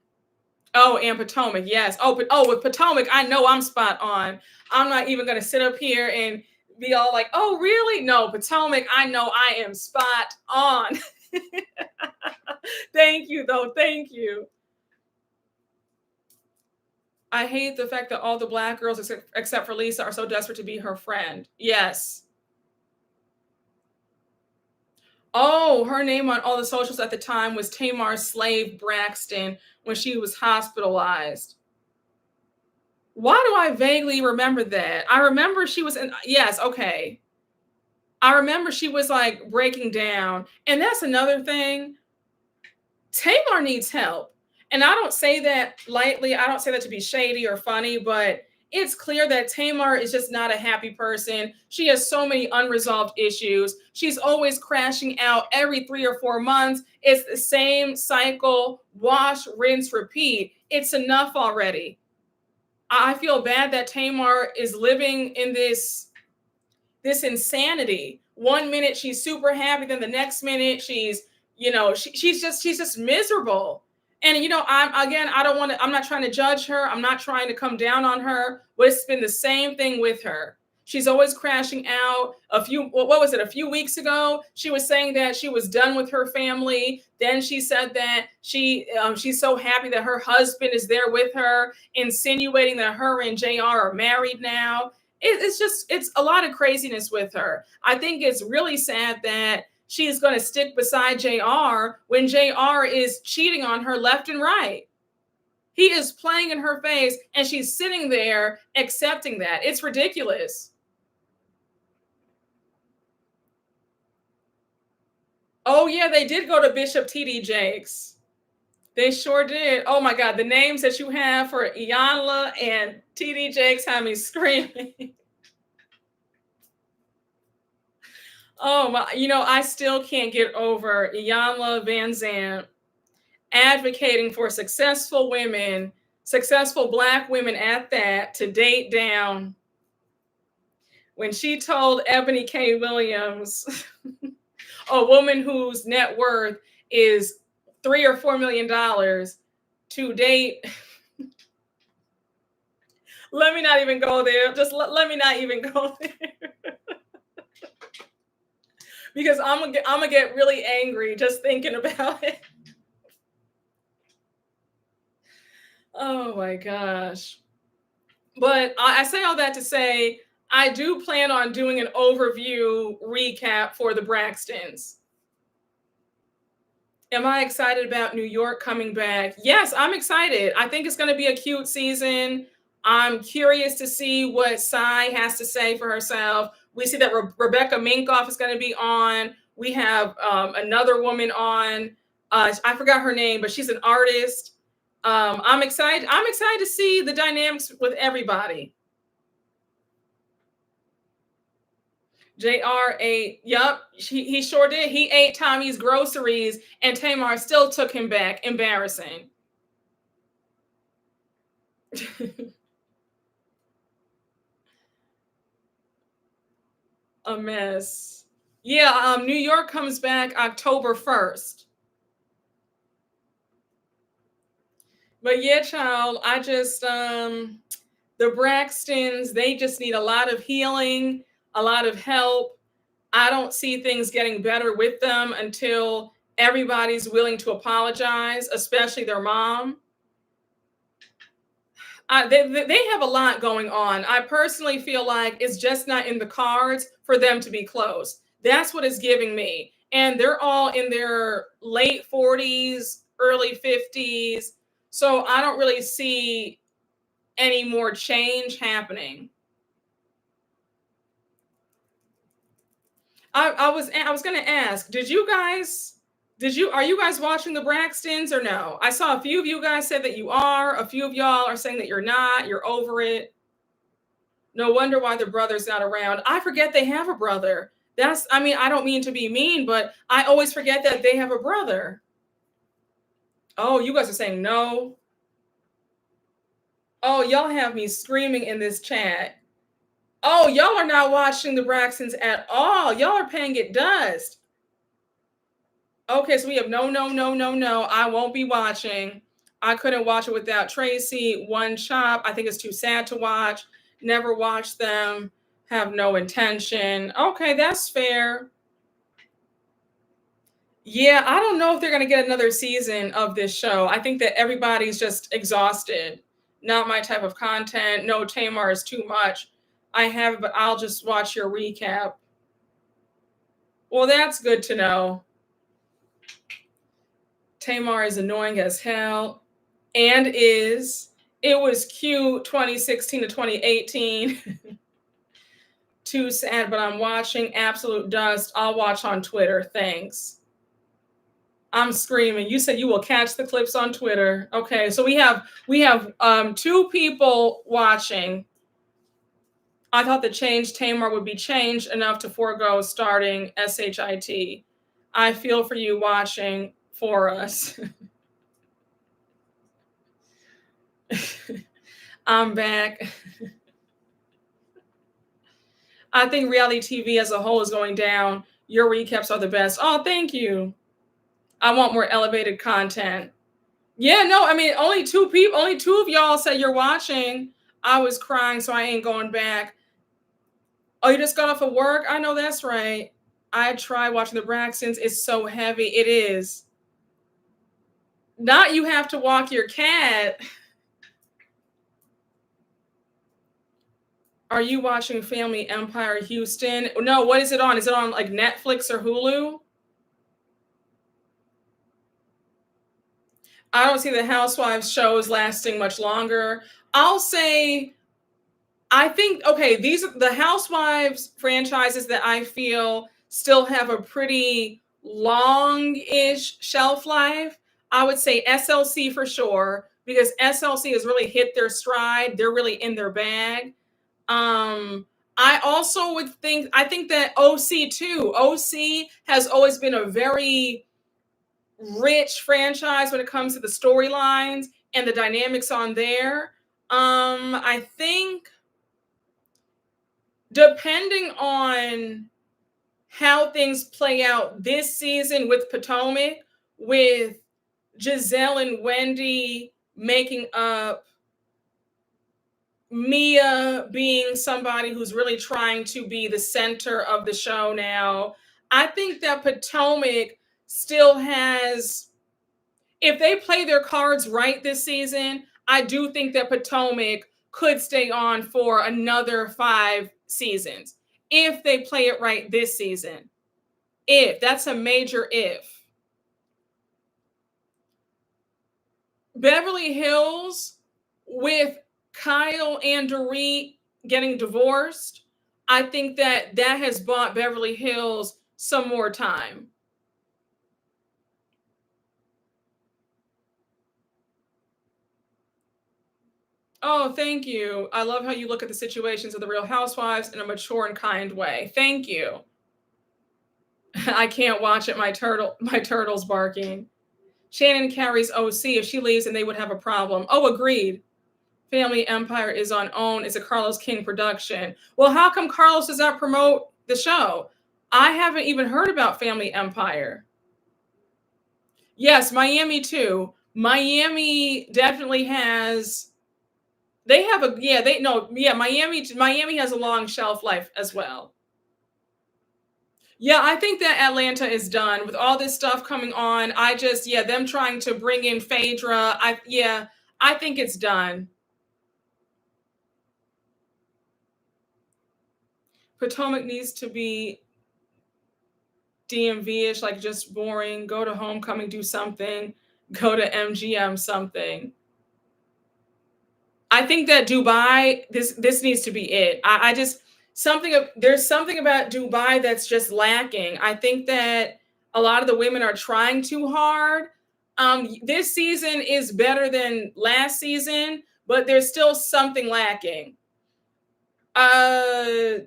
Speaker 1: Oh, and Potomac, yes. With Potomac, I know I'm spot on. I'm not even going to sit up here and be all like, oh, really? No, Potomac, I know I am spot on. Thank you, though. Thank you. I hate the fact that all the Black girls, except for Lisa, are so desperate to be her friend. Yes. Oh, her name on all the socials at the time was Tamar Slave Braxton when she was hospitalized. Why do I vaguely remember that? I remember she was in, yes, okay. I remember she was like breaking down. And that's another thing. Tamar needs help. And I don't say that lightly. I don't say that to be shady or funny, but it's clear that Tamar is just not a happy person. She has so many unresolved issues. She's always crashing out every 3 or 4 months. It's the same cycle, wash, rinse, repeat. It's enough already. I feel bad that Tamar is living in this insanity. One minute she's super happy, then the next minute she's just miserable. And I'm not trying to judge her. I'm not trying to come down on her, but it's been the same thing with her. She's always crashing out. A few weeks ago, she was saying that she was done with her family. Then she said that she's so happy that her husband is there with her, insinuating that her and JR are married now. It's a lot of craziness with her. I think it's really sad that she's going to stick beside JR when JR is cheating on her left and right. He is playing in her face and she's sitting there accepting that. It's ridiculous. Oh yeah, they did go to Bishop TD Jakes. They sure did. Oh my God, the names that you have for Iyanla and TD Jakes have me screaming. Oh my, I still can't get over Iyanla Vanzant advocating for successful women, successful Black women at that, to date down. When she told Ebony K. Williams, a woman whose net worth is $3 or $4 million, to date. Let me not even go there. Just let me not even go there. because I'm gonna get really angry just thinking about it. Oh my gosh. But I say all that to say I do plan on doing an overview recap for the Braxtons. Am I excited about New York coming back? Yes, I'm excited. I think it's going to be a cute season. I'm curious to see what Sai has to say for herself. We see that Rebecca Minkoff is going to be on. We have another woman on. I forgot her name, but she's an artist. I'm excited. I'm excited to see the dynamics with everybody. JR ate, yep, he sure did. He ate Tommy's groceries and Tamar still took him back. Embarrassing. A mess. Yeah, New York comes back October 1st. But yeah, child, I just the Braxtons, they just need a lot of healing, a lot of help. I don't see things getting better with them until everybody's willing to apologize, especially their mom. They have a lot going on. I personally feel like it's just not in the cards for them to be close. That's what it's giving me. And they're all in their late 40s, early 50s. So I don't really see any more change happening. I was gonna ask, are you guys watching the Braxtons or no? I saw a few of you guys said that you are, a few of y'all are saying that you're not, you're over it. No wonder why their brother's not around. I forget they have a brother. I mean, I don't mean to be mean, but I always forget that they have a brother. Oh, you guys are saying no. Oh, y'all have me screaming in this chat. Oh, y'all are not watching the Braxtons at all. Y'all are paying it dust. Okay, so we have no, no, no, no, no. I won't be watching. I couldn't watch it without Tracy. One Chop. I think it's too sad to watch. Never watched them. Have no intention. Okay, that's fair. Yeah, I don't know if they're going to get another season of this show. I think that everybody's just exhausted. Not my type of content. No, Tamar is too much. I have, but I'll just watch your recap. Well, that's good to know. Tamar is annoying as hell and it was cute 2016 to 2018. Too sad, but I'm watching Absolute Dust. I'll watch on Twitter. Thanks. I'm screaming. You said you will catch the clips on Twitter. Okay, so we have two people watching. I thought the change Tamar would be changed enough to forego starting SHIT. I feel for you watching for us. I'm back. I think reality TV as a whole is going down. Your recaps are the best. Oh, thank you. I want more elevated content. Yeah, no, I mean, only two of y'all said you're watching. I was crying, so I ain't going back. Oh, you just got off of work? I know that's right. I tried watching the Braxtons. It's so heavy. It is. Not you have to walk your cat. Are you watching Family Empire Houston? No, what is it on? Is it on like Netflix or Hulu? I don't see the Housewives shows lasting much longer. I'll say, I think, okay, these are the Housewives franchises that I feel still have a pretty long-ish shelf life. I would say SLC for sure, because SLC has really hit their stride. They're really in their bag. I also I think that OC too. OC has always been a very rich franchise when it comes to the storylines and the dynamics on there. I think depending on how things play out this season with Potomac, with Giselle and Wendy making up, Mia being somebody who's really trying to be the center of the show now, I think that Potomac still has, if they play their cards right this season, I do think that Potomac could stay on for another 5 seasons if they play it right this season. If that's a major if. Beverly Hills, with Kyle and Dorit getting divorced, I think that that has bought Beverly Hills some more time. Oh, thank you. I love how you look at the situations of the Real Housewives in a mature and kind way. Thank you. I can't watch it. My turtle's barking. Shannon carries OC. If she leaves, then they would have a problem. Oh, agreed. Family Empire is on OWN. It's a Carlos King production. Well, how come Carlos does not promote the show? I haven't even heard about Family Empire. Yes, Miami too. Miami definitely has. They have a yeah. They no yeah. Miami has a long shelf life as well. Yeah, I think that Atlanta is done with all this stuff coming on. I just them trying to bring in Phaedra. I think it's done. Potomac needs to be DMV-ish, like just boring. Go to homecoming, do something. Go to MGM something. I think that Dubai, this needs to be it. I just there's something about Dubai that's just lacking. I think that a lot of the women are trying too hard. This season is better than last season, but there's still something lacking. Uh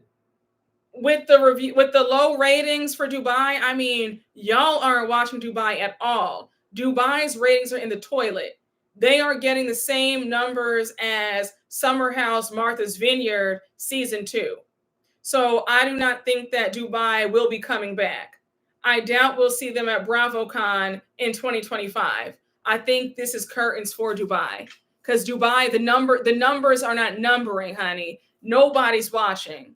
Speaker 1: with the low ratings for Dubai, I mean, y'all aren't watching Dubai at all. Dubai's ratings are in the toilet. They are getting the same numbers as Summer House Martha's Vineyard season 2. So I do not think that Dubai will be coming back. I doubt we'll see them at BravoCon in 2025. I think this is curtains for Dubai, because Dubai, the numbers are not numbering, honey. Nobody's watching.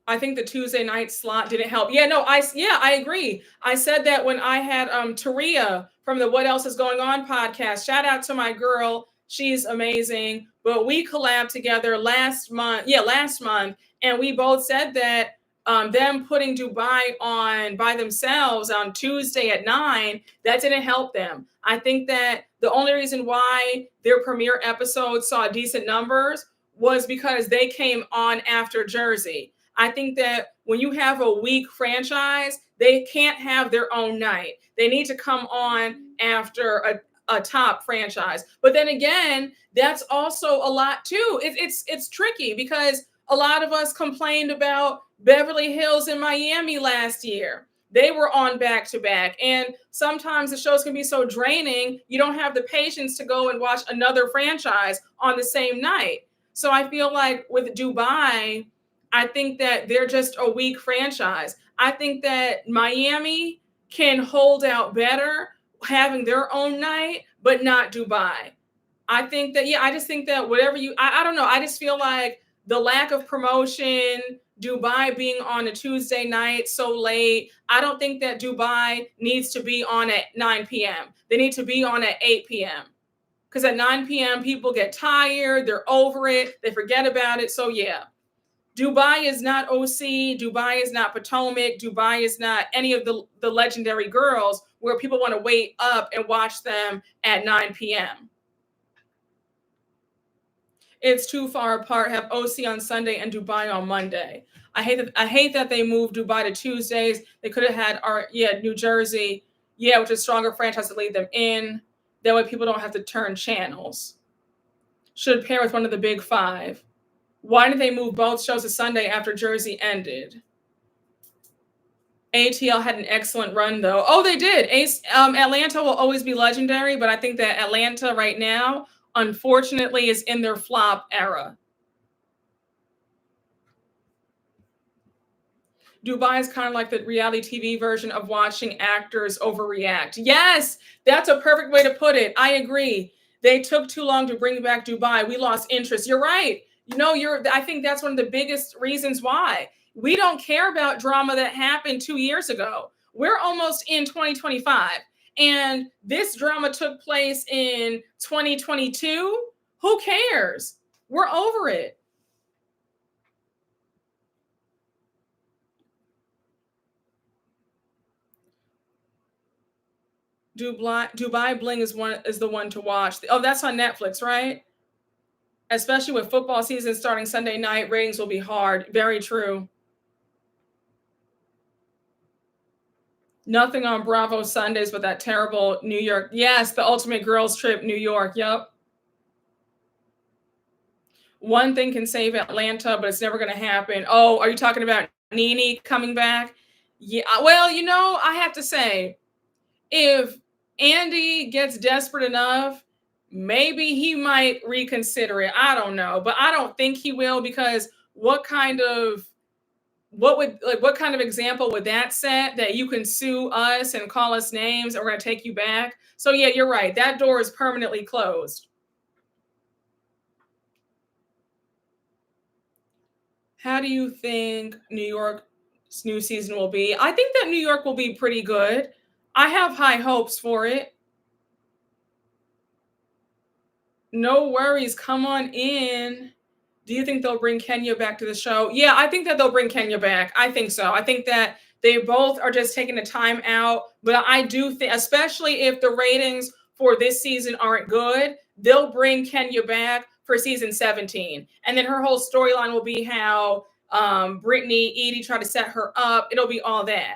Speaker 1: I think the Tuesday night slot didn't help. I agree. I said that when I had Taria from the What Else Is Going On podcast. Shout out to my girl. She's amazing. But we collabed together last month. Yeah, last month. And we both said that them putting Dubai on by themselves on Tuesday at 9, that didn't help them. I think that the only reason why their premiere episode saw decent numbers was because they came on after Jersey. I think that when you have a weak franchise, they can't have their own night. They need to come on after a top franchise. But then again, that's also a lot too. It's tricky because a lot of us complained about Beverly Hills and Miami last year. They were on back to back. And sometimes the shows can be so draining, you don't have the patience to go and watch another franchise on the same night. So I feel like with Dubai, I think that they're just a weak franchise. I think that Miami can hold out better having their own night, but not Dubai. I think that, I just think that I don't know. I just feel like the lack of promotion, Dubai being on a Tuesday night so late, I don't think that Dubai needs to be on at 9 p.m. They need to be on at 8 p.m. Because at 9 p.m., people get tired, they're over it, they forget about it. So yeah. Dubai is not OC. Dubai is not Potomac. Dubai is not any of the legendary girls where people want to wait up and watch them at 9 p.m. It's too far apart. Have OC on Sunday and Dubai on Monday. I hate that they moved Dubai to Tuesdays. They could have had New Jersey, which is stronger franchise to lead them in. That way people don't have to turn channels. Should pair with one of the big 5. Why did they move both shows to Sunday after Jersey ended? ATL had an excellent run, though. Oh, they did. Atlanta will always be legendary, but I think that Atlanta right now, unfortunately, is in their flop era. Dubai is kind of like the reality TV version of watching actors overreact. Yes, that's a perfect way to put it. I agree. They took too long to bring back Dubai. We lost interest. You're right. I think that's one of the biggest reasons why we don't care about drama that happened 2 years ago. We're almost in 2025, and this drama took place in 2022. Who cares? We're over it. Dubai Bling is the one to watch. Oh, that's on Netflix, right? Especially with football season starting Sunday night, ratings will be hard. Very true. Nothing on Bravo Sundays but that terrible New York. Yes, the ultimate girls trip, New York. Yep. One thing can save Atlanta, but it's never going to happen. Oh, are you talking about Nene coming back? Yeah. Well, I have to say, if Andy gets desperate enough, maybe he might reconsider it. I don't know, but I don't think he will, because what kind of example would that set, that you can sue us and call us names and we're going to take you back? So yeah, you're right. That door is permanently closed. How do you think New York's new season will be? I think that New York will be pretty good. I have high hopes for it. No worries. Come on in. Do you think they'll bring Kenya back to the show? Yeah, I think that they'll bring Kenya back. I think so. I think that they both are just taking the time out. But I do think, especially if the ratings for this season aren't good, they'll bring Kenya back for season 17. And then her whole storyline will be how Brittany, Edie tried to set her up. It'll be all that.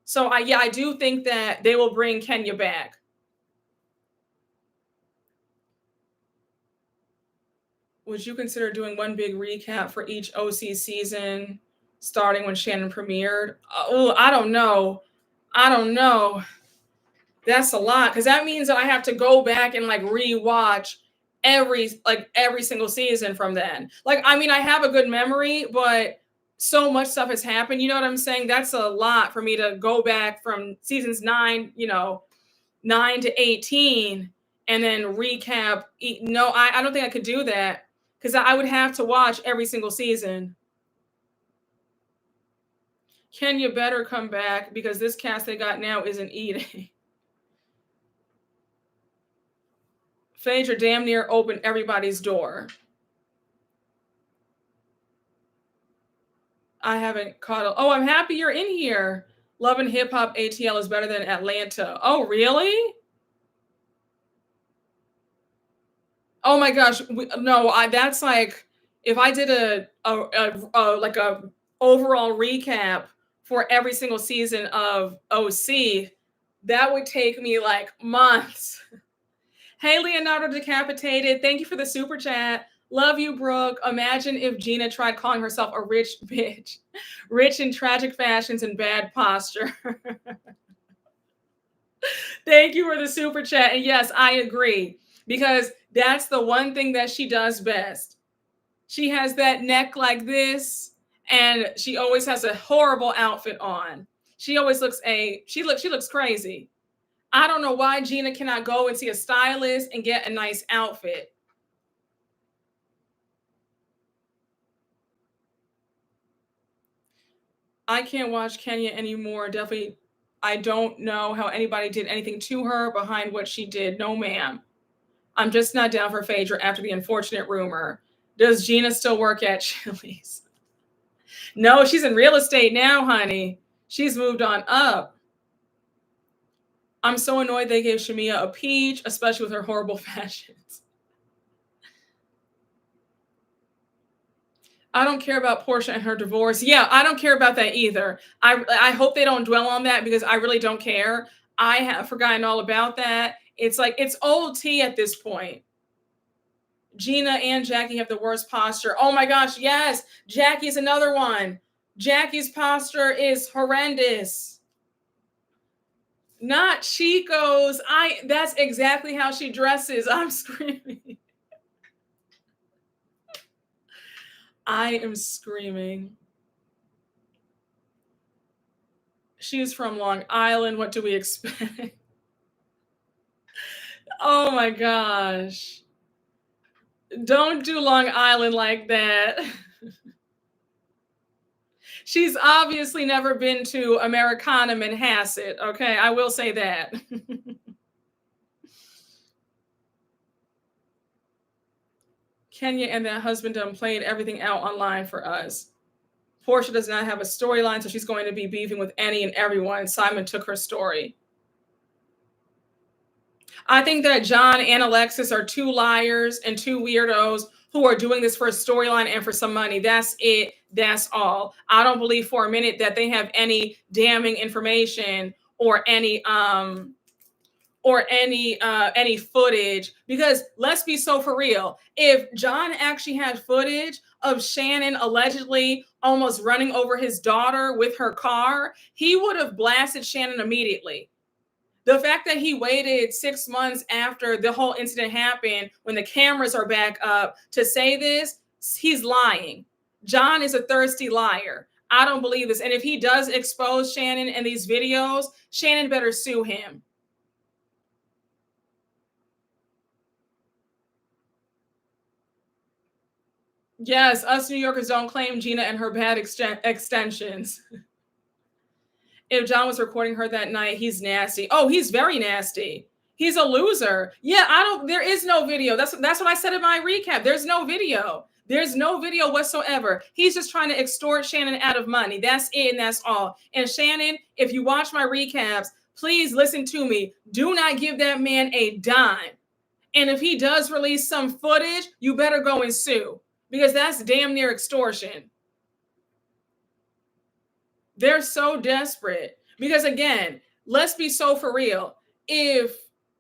Speaker 1: So I do think that they will bring Kenya back. Would you consider doing one big recap for each OC season, starting when Shannon premiered? Oh, I don't know. I don't know. That's a lot, because that means that I have to go back and like rewatch every single season from then. Like, I mean, I have a good memory, but so much stuff has happened. You know what I'm saying? That's a lot for me to go back from seasons 9 to 18 and then recap. No, I don't think I could do that, because I would have to watch every single season. Kenya better come back, because this cast they got now isn't eating. Phaedra damn near opened everybody's door. I haven't caught it. Oh, I'm happy you're in here. Love and Hip Hop ATL is better than Atlanta. Oh, really? Oh my gosh. No, that's like, if I did a overall recap for every single season of OC, that would take me like months. Hey, Leonardo Decapitated, thank you for the super chat. Love you, Brooke. Imagine if Gina tried calling herself a rich bitch. Rich in tragic fashions and bad posture. Thank you for the super chat. And yes, I agree, because that's the one thing that she does best. She has that neck like this, and she always has a horrible outfit on. She always she looks crazy. I don't know why Gina cannot go and see a stylist and get a nice outfit. I can't watch Kenya anymore. Definitely, I don't know how anybody did anything to her behind what she did. No, ma'am. I'm just not down for Phaedra after the unfortunate rumor. Does Gina still work at Chili's? No, she's in real estate now, honey. She's moved on up. I'm so annoyed they gave Shamia a peach, especially with her horrible fashions. I don't care about Portia and her divorce. Yeah, I don't care about that either. I hope they don't dwell on that, because I really don't care. I have forgotten all about that. It's like, it's old tea at this point. Gina and Jackie have the worst posture. Oh my gosh, yes. Jackie's another one. Jackie's posture is horrendous. Not Chico's. That's exactly how she dresses. I'm screaming. I am screaming. She's from Long Island. What do we expect? Oh my gosh. Don't do Long Island like that. She's obviously never been to Americana Manhasset. Okay, I will say that. Kenya and that husband done played everything out online for us. Portia does not have a storyline, so she's going to be beefing with any and everyone. Simon took her story. I think that John and Alexis are two liars and two weirdos who are doing this for a storyline and for some money. That's it. That's all. I don't believe for a minute that they have any damning information or any footage, because let's be so for real. If John actually had footage of Shannon allegedly almost running over his daughter with her car, he would have blasted Shannon immediately. The fact that he waited 6 months after the whole incident happened, when the cameras are back up, to say this, he's lying. John is a thirsty liar. I don't believe this. And if he does expose Shannon in these videos, Shannon better sue him. Yes, us New Yorkers don't claim Gina and her bad extensions. If John was recording her that night, he's nasty. Oh, he's very nasty. He's a loser. Yeah, there is no video. That's what I said in my recap. There's no video. There's no video whatsoever. He's just trying to extort Shannon out of money. That's it, and that's all. And Shannon, if you watch my recaps, please listen to me. Do not give that man a dime. And if he does release some footage, you better go and sue, because that's damn near extortion. They're so desperate. Because again, let's be so for real. If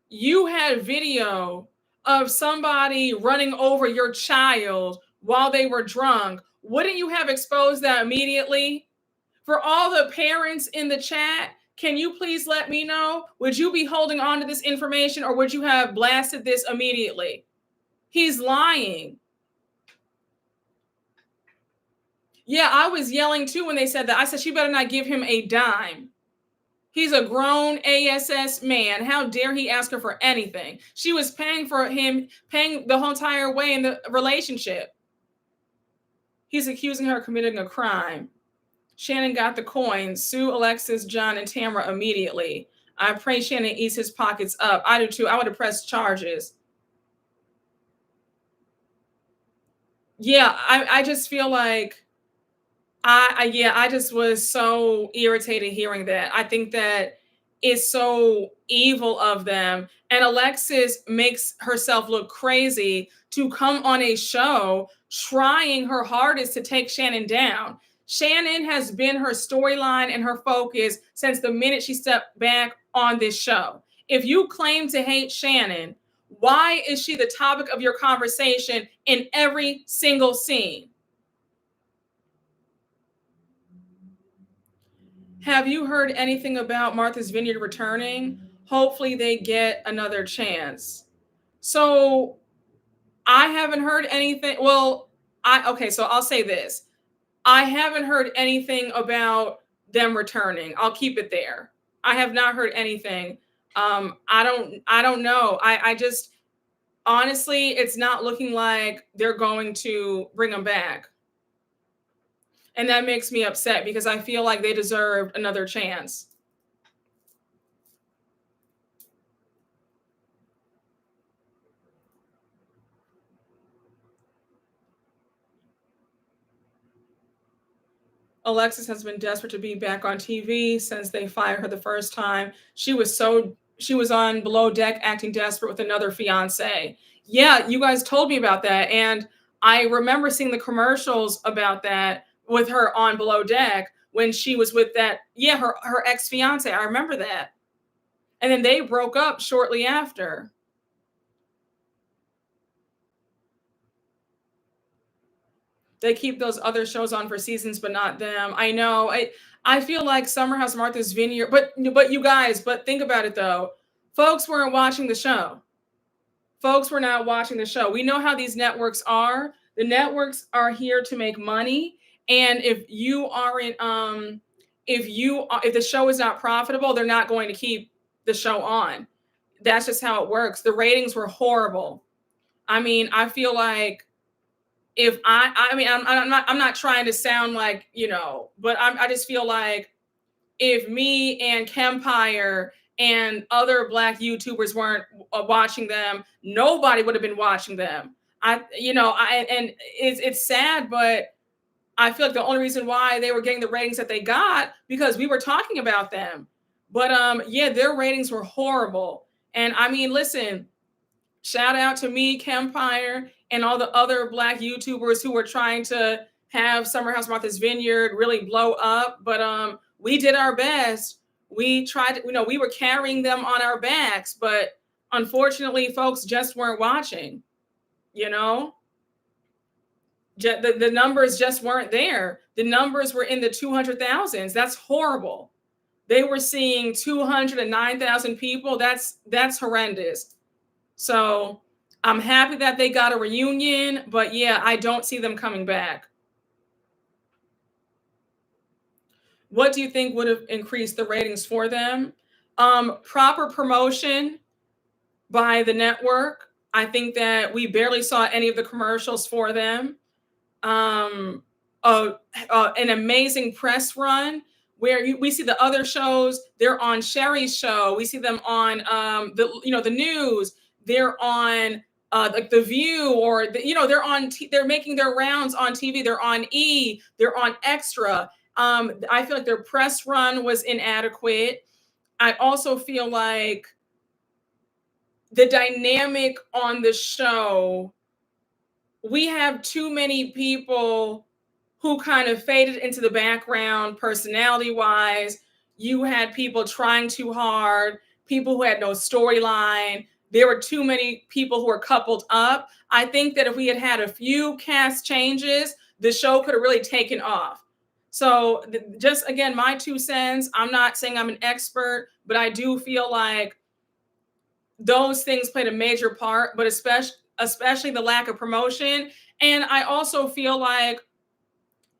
Speaker 1: you had video of somebody running over your child while they were drunk, wouldn't you have exposed that immediately? For all the parents in the chat, can you please let me know? Would you be holding on to this information, or would you have blasted this immediately? He's lying. Yeah, I was yelling too when they said that. I said, she better not give him a dime. He's a grown ASS man. How dare he ask her for anything? She was paying for him, paying the whole entire way in the relationship. He's accusing her of committing a crime. Shannon got the coins. Sue Alexis, John, and Tamara immediately. I pray Shannon eats his pockets up. I do too. I would have pressed charges. Yeah, I just feel like I just was so irritated hearing that. I think that it's so evil of them. And Alexis makes herself look crazy to come on a show trying her hardest to take Shannon down. Shannon has been her storyline and her focus since the minute she stepped back on this show. If you claim to hate Shannon, why is she the topic of your conversation in every single scene? Have you heard anything about Martha's Vineyard returning? Hopefully they get another chance. So I haven't heard anything. Well, okay, so I'll say this. I haven't heard anything about them returning. I'll keep it there. I have not heard anything. I don't know. I just honestly, it's not looking like they're going to bring them back. And that makes me upset because I feel like they deserved another chance. Alexis has been desperate to be back on TV since they fired her the first time. She was on Below Deck acting desperate with another fiance. Yeah, you guys told me about that. And I remember seeing the commercials about that with her on Below Deck when she was with her ex-fiance. I remember that. And then they broke up shortly after. They keep those other shows on for seasons, but not them. I know. I feel like Summer House, Martha's Vineyard, but you guys, but think about it though. Folks weren't watching the show. Folks were not watching the show. We know how these networks are. The networks are here to make money, and if the show is not profitable, they're not going to keep the show on. That's just how it works. The ratings were horrible. I mean, I feel like if I mean, I'm not trying to sound like, but I just feel like if me and Kempire and other Black YouTubers weren't watching them, nobody would have been watching them. And it's sad, but I feel like the only reason why they were getting the ratings that they got because we were talking about them. But yeah, their ratings were horrible. And I mean, listen, shout out to me, Kempire, and all the other Black YouTubers who were trying to have Summer House Martha's Vineyard really blow up. But we did our best. We tried to, we were carrying them on our backs, but unfortunately, folks just weren't watching, you know? The numbers just weren't there. The numbers were in the 200,000s. That's horrible. They were seeing 209,000 people. That's horrendous. So I'm happy that they got a reunion, but yeah, I don't see them coming back. What do you think would have increased the ratings for them? Proper promotion by the network. I think that we barely saw any of the commercials for them. um, an amazing press run where we see the other shows. They're on Sherry's show. We see them on the news. They're on like the View or they're on. They're making their rounds on TV. They're on E. They're on Extra. I feel like their press run was inadequate. I also feel like the dynamic on the show, we have too many people who kind of faded into the background personality wise. You had people trying too hard, people who had no storyline. There were too many people who were coupled up. I think that if we had had a few cast changes, the show could have really taken off. So, just again, my 2 cents. I'm not saying I'm an expert, but I do feel like those things played a major part, but especially the lack of promotion. And I also feel like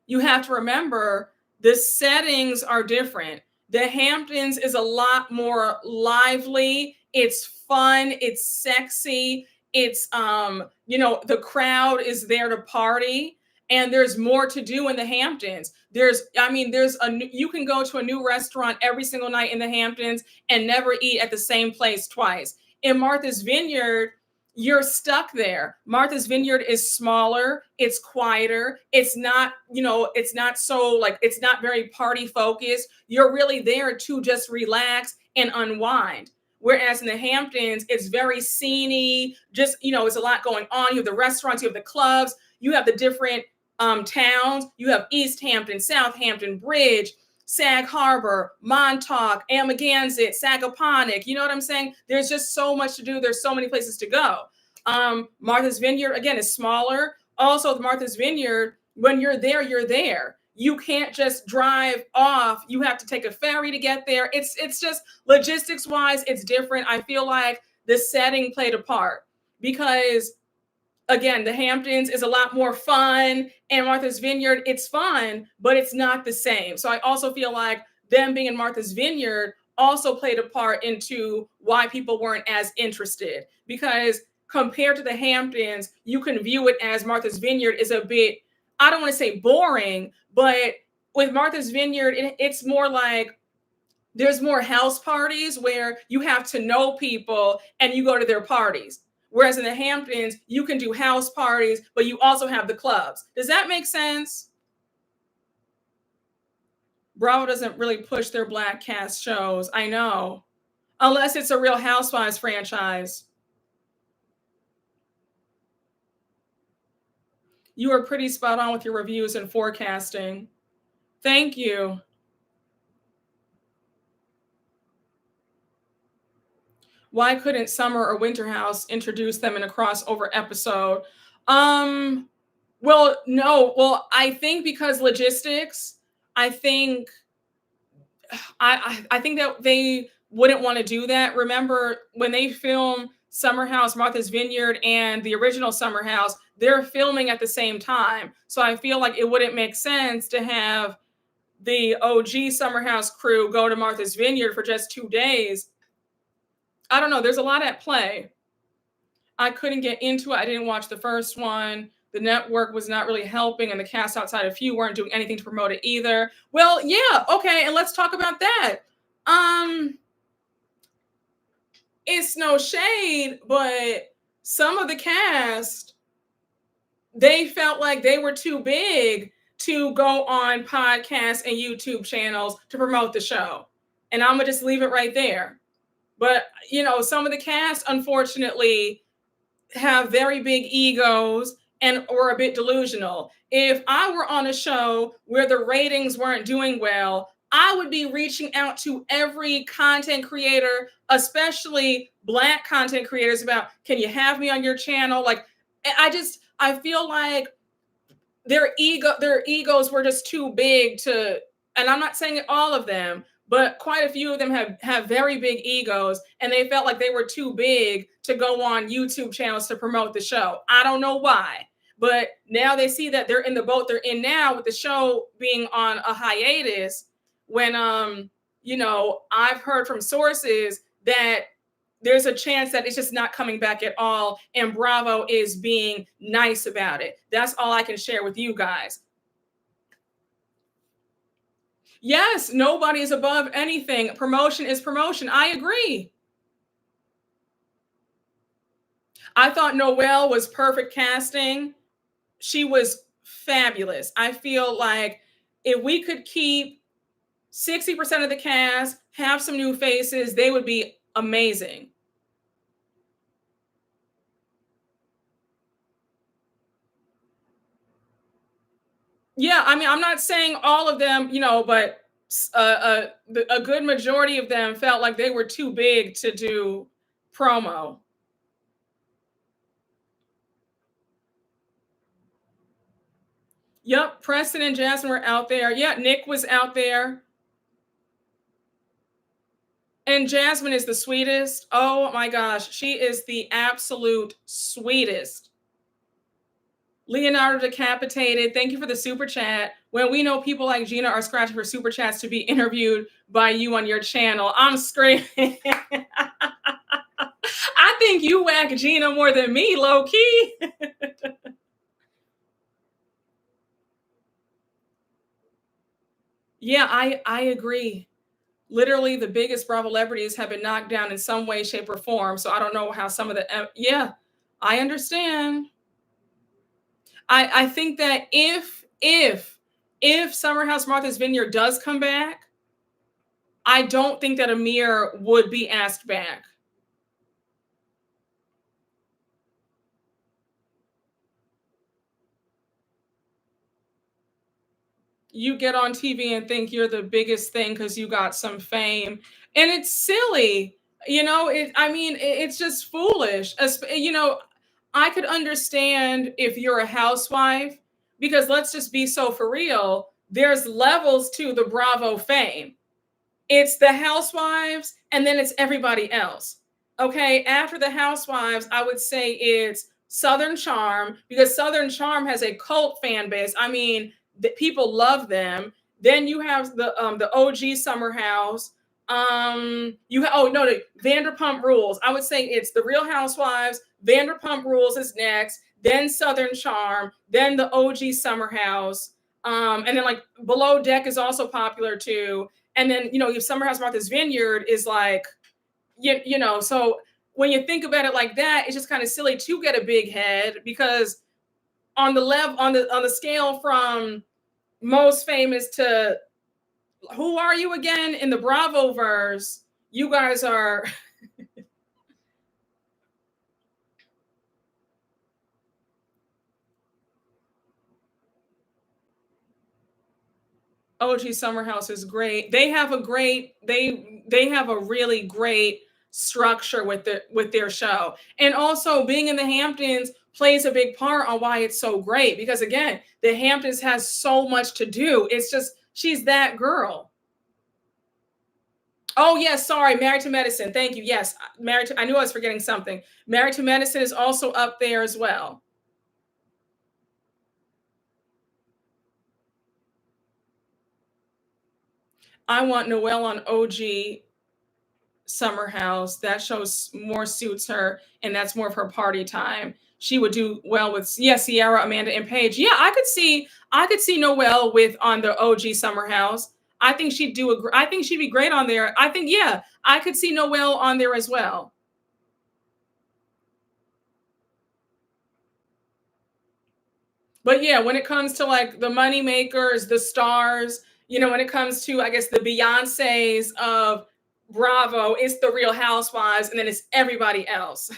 Speaker 1: you have to remember the settings are different. The Hamptons is a lot more lively. It's fun. It's sexy. It's the crowd is there to party, and there's more to do in the Hamptons. You can go to a new restaurant every single night in the Hamptons and never eat at the same place twice. In Martha's Vineyard, you're stuck there. Martha's Vineyard is smaller, it's quieter, it's not very party focused. You're really there to just relax and unwind. Whereas in the Hamptons, it's very sceney, it's a lot going on. You have the restaurants, you have the clubs, you have the different towns. You have East Hampton, Southampton, Bridge, Sag Harbor, Montauk, Amagansett, Sagaponack. You know what I'm saying? There's just so much to do. There's so many places to go. Martha's Vineyard, again, is smaller. Also, Martha's Vineyard, when you're there, you're there. You can't just drive off. You have to take a ferry to get there. It's just logistics wise, it's different. I feel like the setting played a part because, again, the Hamptons is a lot more fun, and Martha's Vineyard, it's fun, but it's not the same. So I also feel like them being in Martha's Vineyard also played a part into why people weren't as interested, because compared to the Hamptons, you can view it as Martha's Vineyard is a bit, I don't want to say boring, but with Martha's Vineyard, it's more like there's more house parties where you have to know people and you go to their parties. Whereas in the Hamptons, you can do house parties, but you also have the clubs. Does that make sense? Bravo doesn't really push their Black cast shows. I know. Unless it's a Real Housewives franchise. You are pretty spot on with your reviews and forecasting. Thank you. Why couldn't Summer or Winter House introduce them in a crossover episode? Well, no. Well, I think because logistics, I think I think that they wouldn't want to do that. Remember when they film Summer House, Martha's Vineyard, and the original Summer House, they're filming at the same time. So I feel like it wouldn't make sense to have the OG Summer House crew go to Martha's Vineyard for just 2 days. I don't know. There's a lot at play. I couldn't get into it. I didn't watch the first one. The network was not really helping, and the cast outside of few weren't doing anything to promote it either. Well, yeah, okay, and let's talk about that. Um, it's no shade, but some of the cast, they felt like they were too big to go on podcasts and YouTube channels to promote the show. And I'm gonna just leave it right there. But some of the cast, unfortunately, have very big egos and or a bit delusional. If I were on a show where the ratings weren't doing well, I would be reaching out to every content creator, especially Black content creators, about, can you have me on your channel? Like, I feel like their egos were just too big to, and I'm not saying all of them, but quite a few of them have very big egos, and they felt like they were too big to go on YouTube channels to promote the show. I don't know why, but now they see that they're in the boat they're in now, with the show being on a hiatus, when I've heard from sources that there's a chance that it's just not coming back at all, and Bravo is being nice about it. That's all I can share with you guys. Yes, nobody is above anything. Promotion is promotion. I agree. I thought Noelle was perfect casting. She was fabulous. I feel like if we could keep 60% of the cast, have some new faces, they would be amazing. Yeah, I mean, I'm not saying all of them, but a good majority of them felt like they were too big to do promo. Yep, Preston and Jasmine were out there. Yeah, Nick was out there. And Jasmine is the sweetest. Oh my gosh, she is the absolute sweetest. Leonardo Decapitated, thank you for the super chat. When we know people like Gina are scratching for super chats to be interviewed by you on your channel, I'm screaming. I think you whack Gina more than me, low key. Yeah, I agree. Literally, the biggest Bravo celebrities have been knocked down in some way, shape, or form. So I don't know how some of the yeah, I understand. I think that if Summer House Martha's Vineyard does come back, I don't think that Amir would be asked back. You get on TV and think you're the biggest thing because you got some fame, and it's silly. I mean, it's just foolish. I could understand if you're a housewife, because let's just be so for real. There's levels to the Bravo fame. It's the housewives, and then it's everybody else. Okay, after the housewives, I would say it's Southern Charm, because Southern Charm has a cult fan base. I mean, people love them. Then you have the OG Summer House. Oh no, the Vanderpump Rules. I would say it's the Real Housewives. Vanderpump Rules is next. Then Southern Charm. Then the OG Summer House. And then like Below Deck is also popular too. And then your Summer House Martha's Vineyard is like, so when you think about it like that, it's just kind of silly to get a big head, because on the level on the scale from most famous to who are you again in the Bravo verse, you guys are OG Summer House is great. They have a really great structure with their show. And also being in the Hamptons plays a big part on why it's so great, because again, the Hamptons has so much to do. It's just she's that girl. Oh yes, sorry, Married to Medicine. Thank you. Yes, I knew I was forgetting something. Married to Medicine is also up there as well. I want Noelle on OG. Summer House. That show more suits her, and that's more of her party time. She would do well with, yeah, Sierra, Amanda, and Paige. Yeah, I could see Noelle with on the OG Summer House. I think she'd do I think she'd be great on there. I think, yeah, I could see Noelle on there as well. But yeah, when it comes to like the money makers, the stars, when it comes to, I guess, the Beyoncés of Bravo, it's the Real Housewives, and then it's everybody else.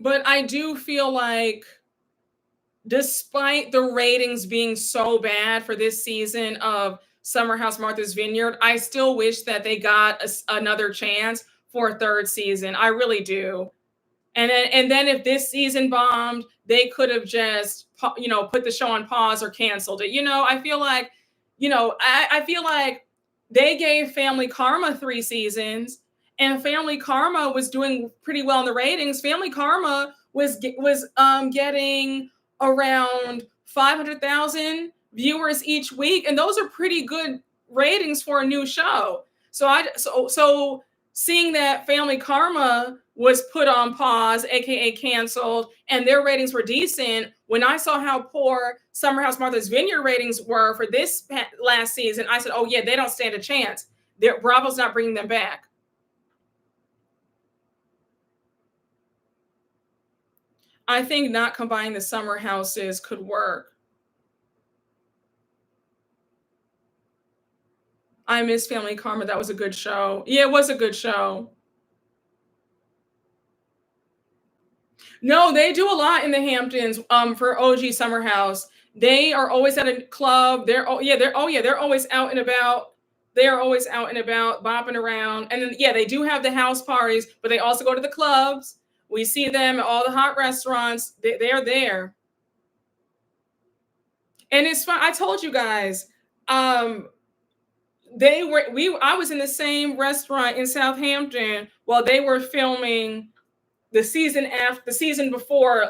Speaker 1: But I do feel like, despite the ratings being so bad for this season of Summer House Martha's Vineyard, I still wish that they got another chance for a third season. I really do. And then if this season bombed, they could have just put the show on pause or canceled it. I feel like, I feel like they gave Family Karma 3 seasons, and Family Karma was doing pretty well in the ratings. Family Karma was getting around 500,000 viewers each week, and those are pretty good ratings for a new show. So seeing that Family Karma was put on pause, aka canceled, and their ratings were decent, when I saw how poor Summer House Martha's Vineyard ratings were for this last season, I said, oh yeah, they don't stand a chance. Bravo's not bringing them back. I think not combining the summer houses could work. I miss Family Karma. That was a good show. Yeah, it was a good show. No, they do a lot in the Hamptons for OG Summer House. They are always at a club. They're always out and about. They are always out and about, bopping around. And then yeah, they do have the house parties, but they also go to the clubs. We see them at all the hot restaurants. They're there. And it's fun. I told you guys, um, I was in the same restaurant in Southampton while they were filming the season before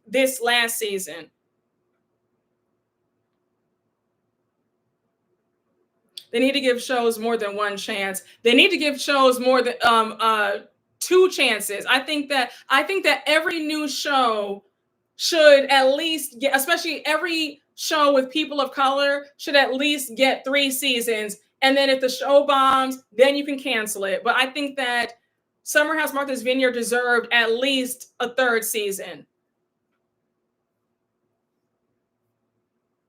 Speaker 1: this last season. They need to give shows more than one chance. They need to give shows more than two chances. I think that every new show should at least get, especially every show with people of color, should at least get 3 seasons. And then if the show bombs, then you can cancel it. But I think that Summer House Martha's Vineyard deserved at least a third season.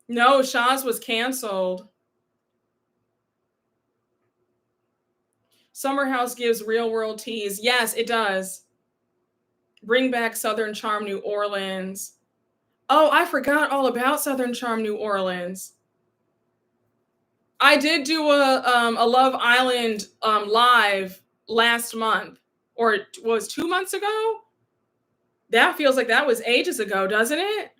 Speaker 1: No, Shaw's was canceled. Summer House gives real world tease. Yes, it does. Bring back Southern Charm New Orleans. Oh, I forgot all about Southern Charm New Orleans. I did do a Love Island live last month, or it was 2 months ago. That feels like that was ages ago, doesn't it?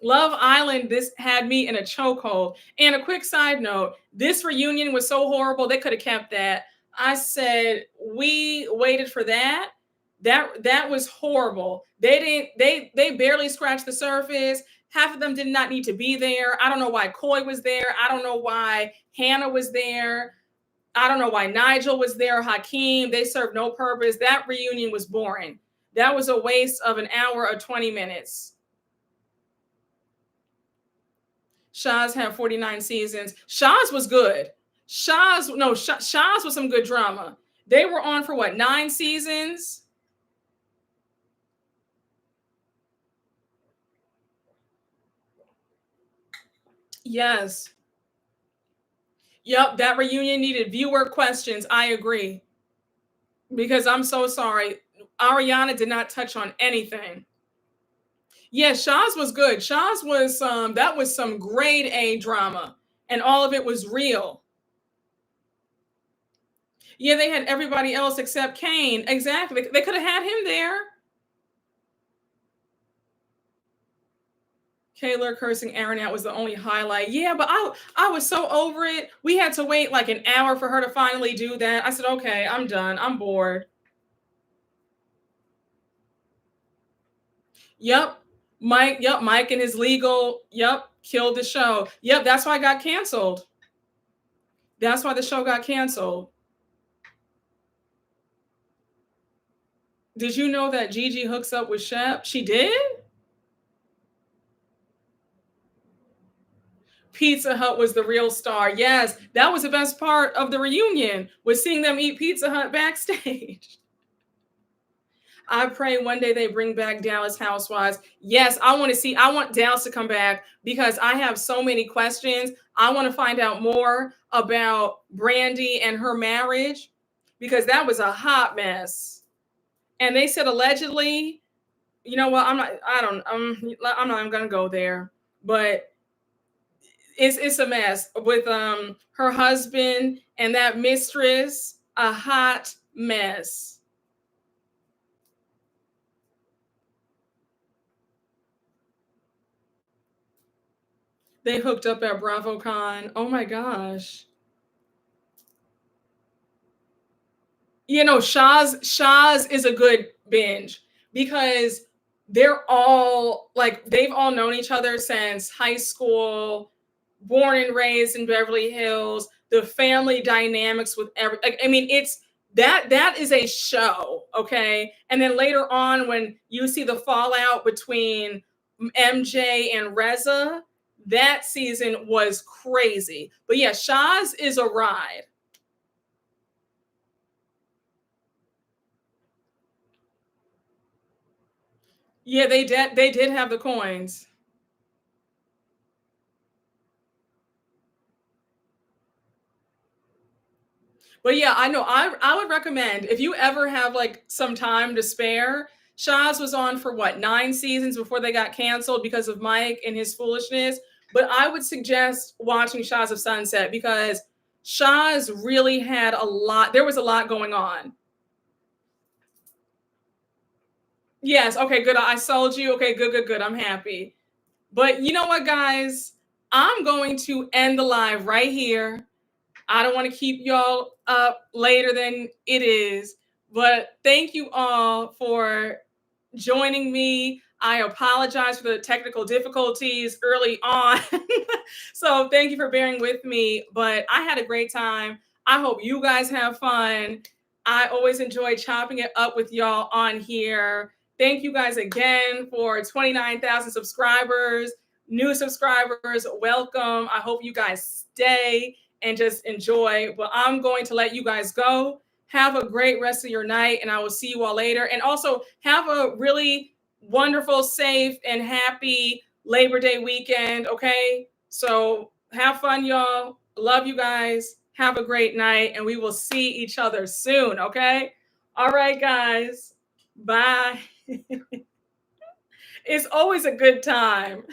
Speaker 1: Love Island, this had me in a chokehold. And a quick side note, this reunion was so horrible, they could have kept that. I said, we waited for that. That was horrible. They barely scratched the surface. Half of them did not need to be there. I don't know why Coy was there. I don't know why Hannah was there. I don't know why Nigel was there, Hakeem. They served no purpose. That reunion was boring. That was a waste of an hour or 20 minutes. Shaw's had 49 seasons. Shaw's was good. Shaw's was some good drama. They were on for what, 9 seasons? Yes. Yep, that reunion needed viewer questions. I agree. Because I'm so sorry. Ariana did not touch on anything. Yeah, Shaw's was good. Shaw's was that was some grade A drama, and all of it was real. Yeah, they had everybody else except Kane. Exactly. They could have had him there. Kayla cursing Aaron out was the only highlight. Yeah, but I was so over it. We had to wait like an hour for her to finally do that. I said, okay, I'm done. I'm bored. Yep. Mike and his legal. Yep. Killed the show. Yep, that's why I got canceled. That's why the show got canceled. Did you know that Gigi hooks up with Shep? She did? Pizza Hut was the real star. Yes, that was the best part of the reunion, was seeing them eat Pizza Hut backstage. I pray one day they bring back Dallas Housewives. Yes, I want Dallas to come back because I have so many questions. I want to find out more about Brandy and her marriage because that was a hot mess. And they said allegedly, you know what? I'm not even gonna go there. But it's a mess with her husband and that mistress, a hot mess. They hooked up at BravoCon. Oh my gosh. Shaw's is a good binge because they've all known each other since high school, born and raised in Beverly Hills. The family dynamics with I mean, it's that is a show, okay? And then later on, when you see the fallout between MJ and Reza, that season was crazy. But yeah, Shaw's is a ride. Yeah, they did have the coins. But yeah, I know I would recommend if you ever have like some time to spare. Shaz was on for what, 9 seasons before they got canceled because of Mike and his foolishness. But I would suggest watching Shaz of Sunset because Shaz really had a lot. There was a lot going on. Yes, okay, good. I sold you. Okay, good, good, good. I'm happy. But you know what, guys? I'm going to end the live right here. I don't want to keep y'all up later than it is, but thank you all for joining me. I apologize for the technical difficulties early on. So thank you for bearing with me, but I had a great time. I hope you guys have fun. I always enjoy chopping it up with y'all on here. Thank you guys again for 29,000 subscribers. New subscribers, welcome. I hope you guys stay and just enjoy. But I'm going to let you guys go. Have a great rest of your night, and I will see you all later. And also have a really wonderful, safe, and happy Labor Day weekend. Okay. So have fun, y'all. Love you guys. Have a great night, and we will see each other soon. Okay. All right, guys. Bye. It's always a good time.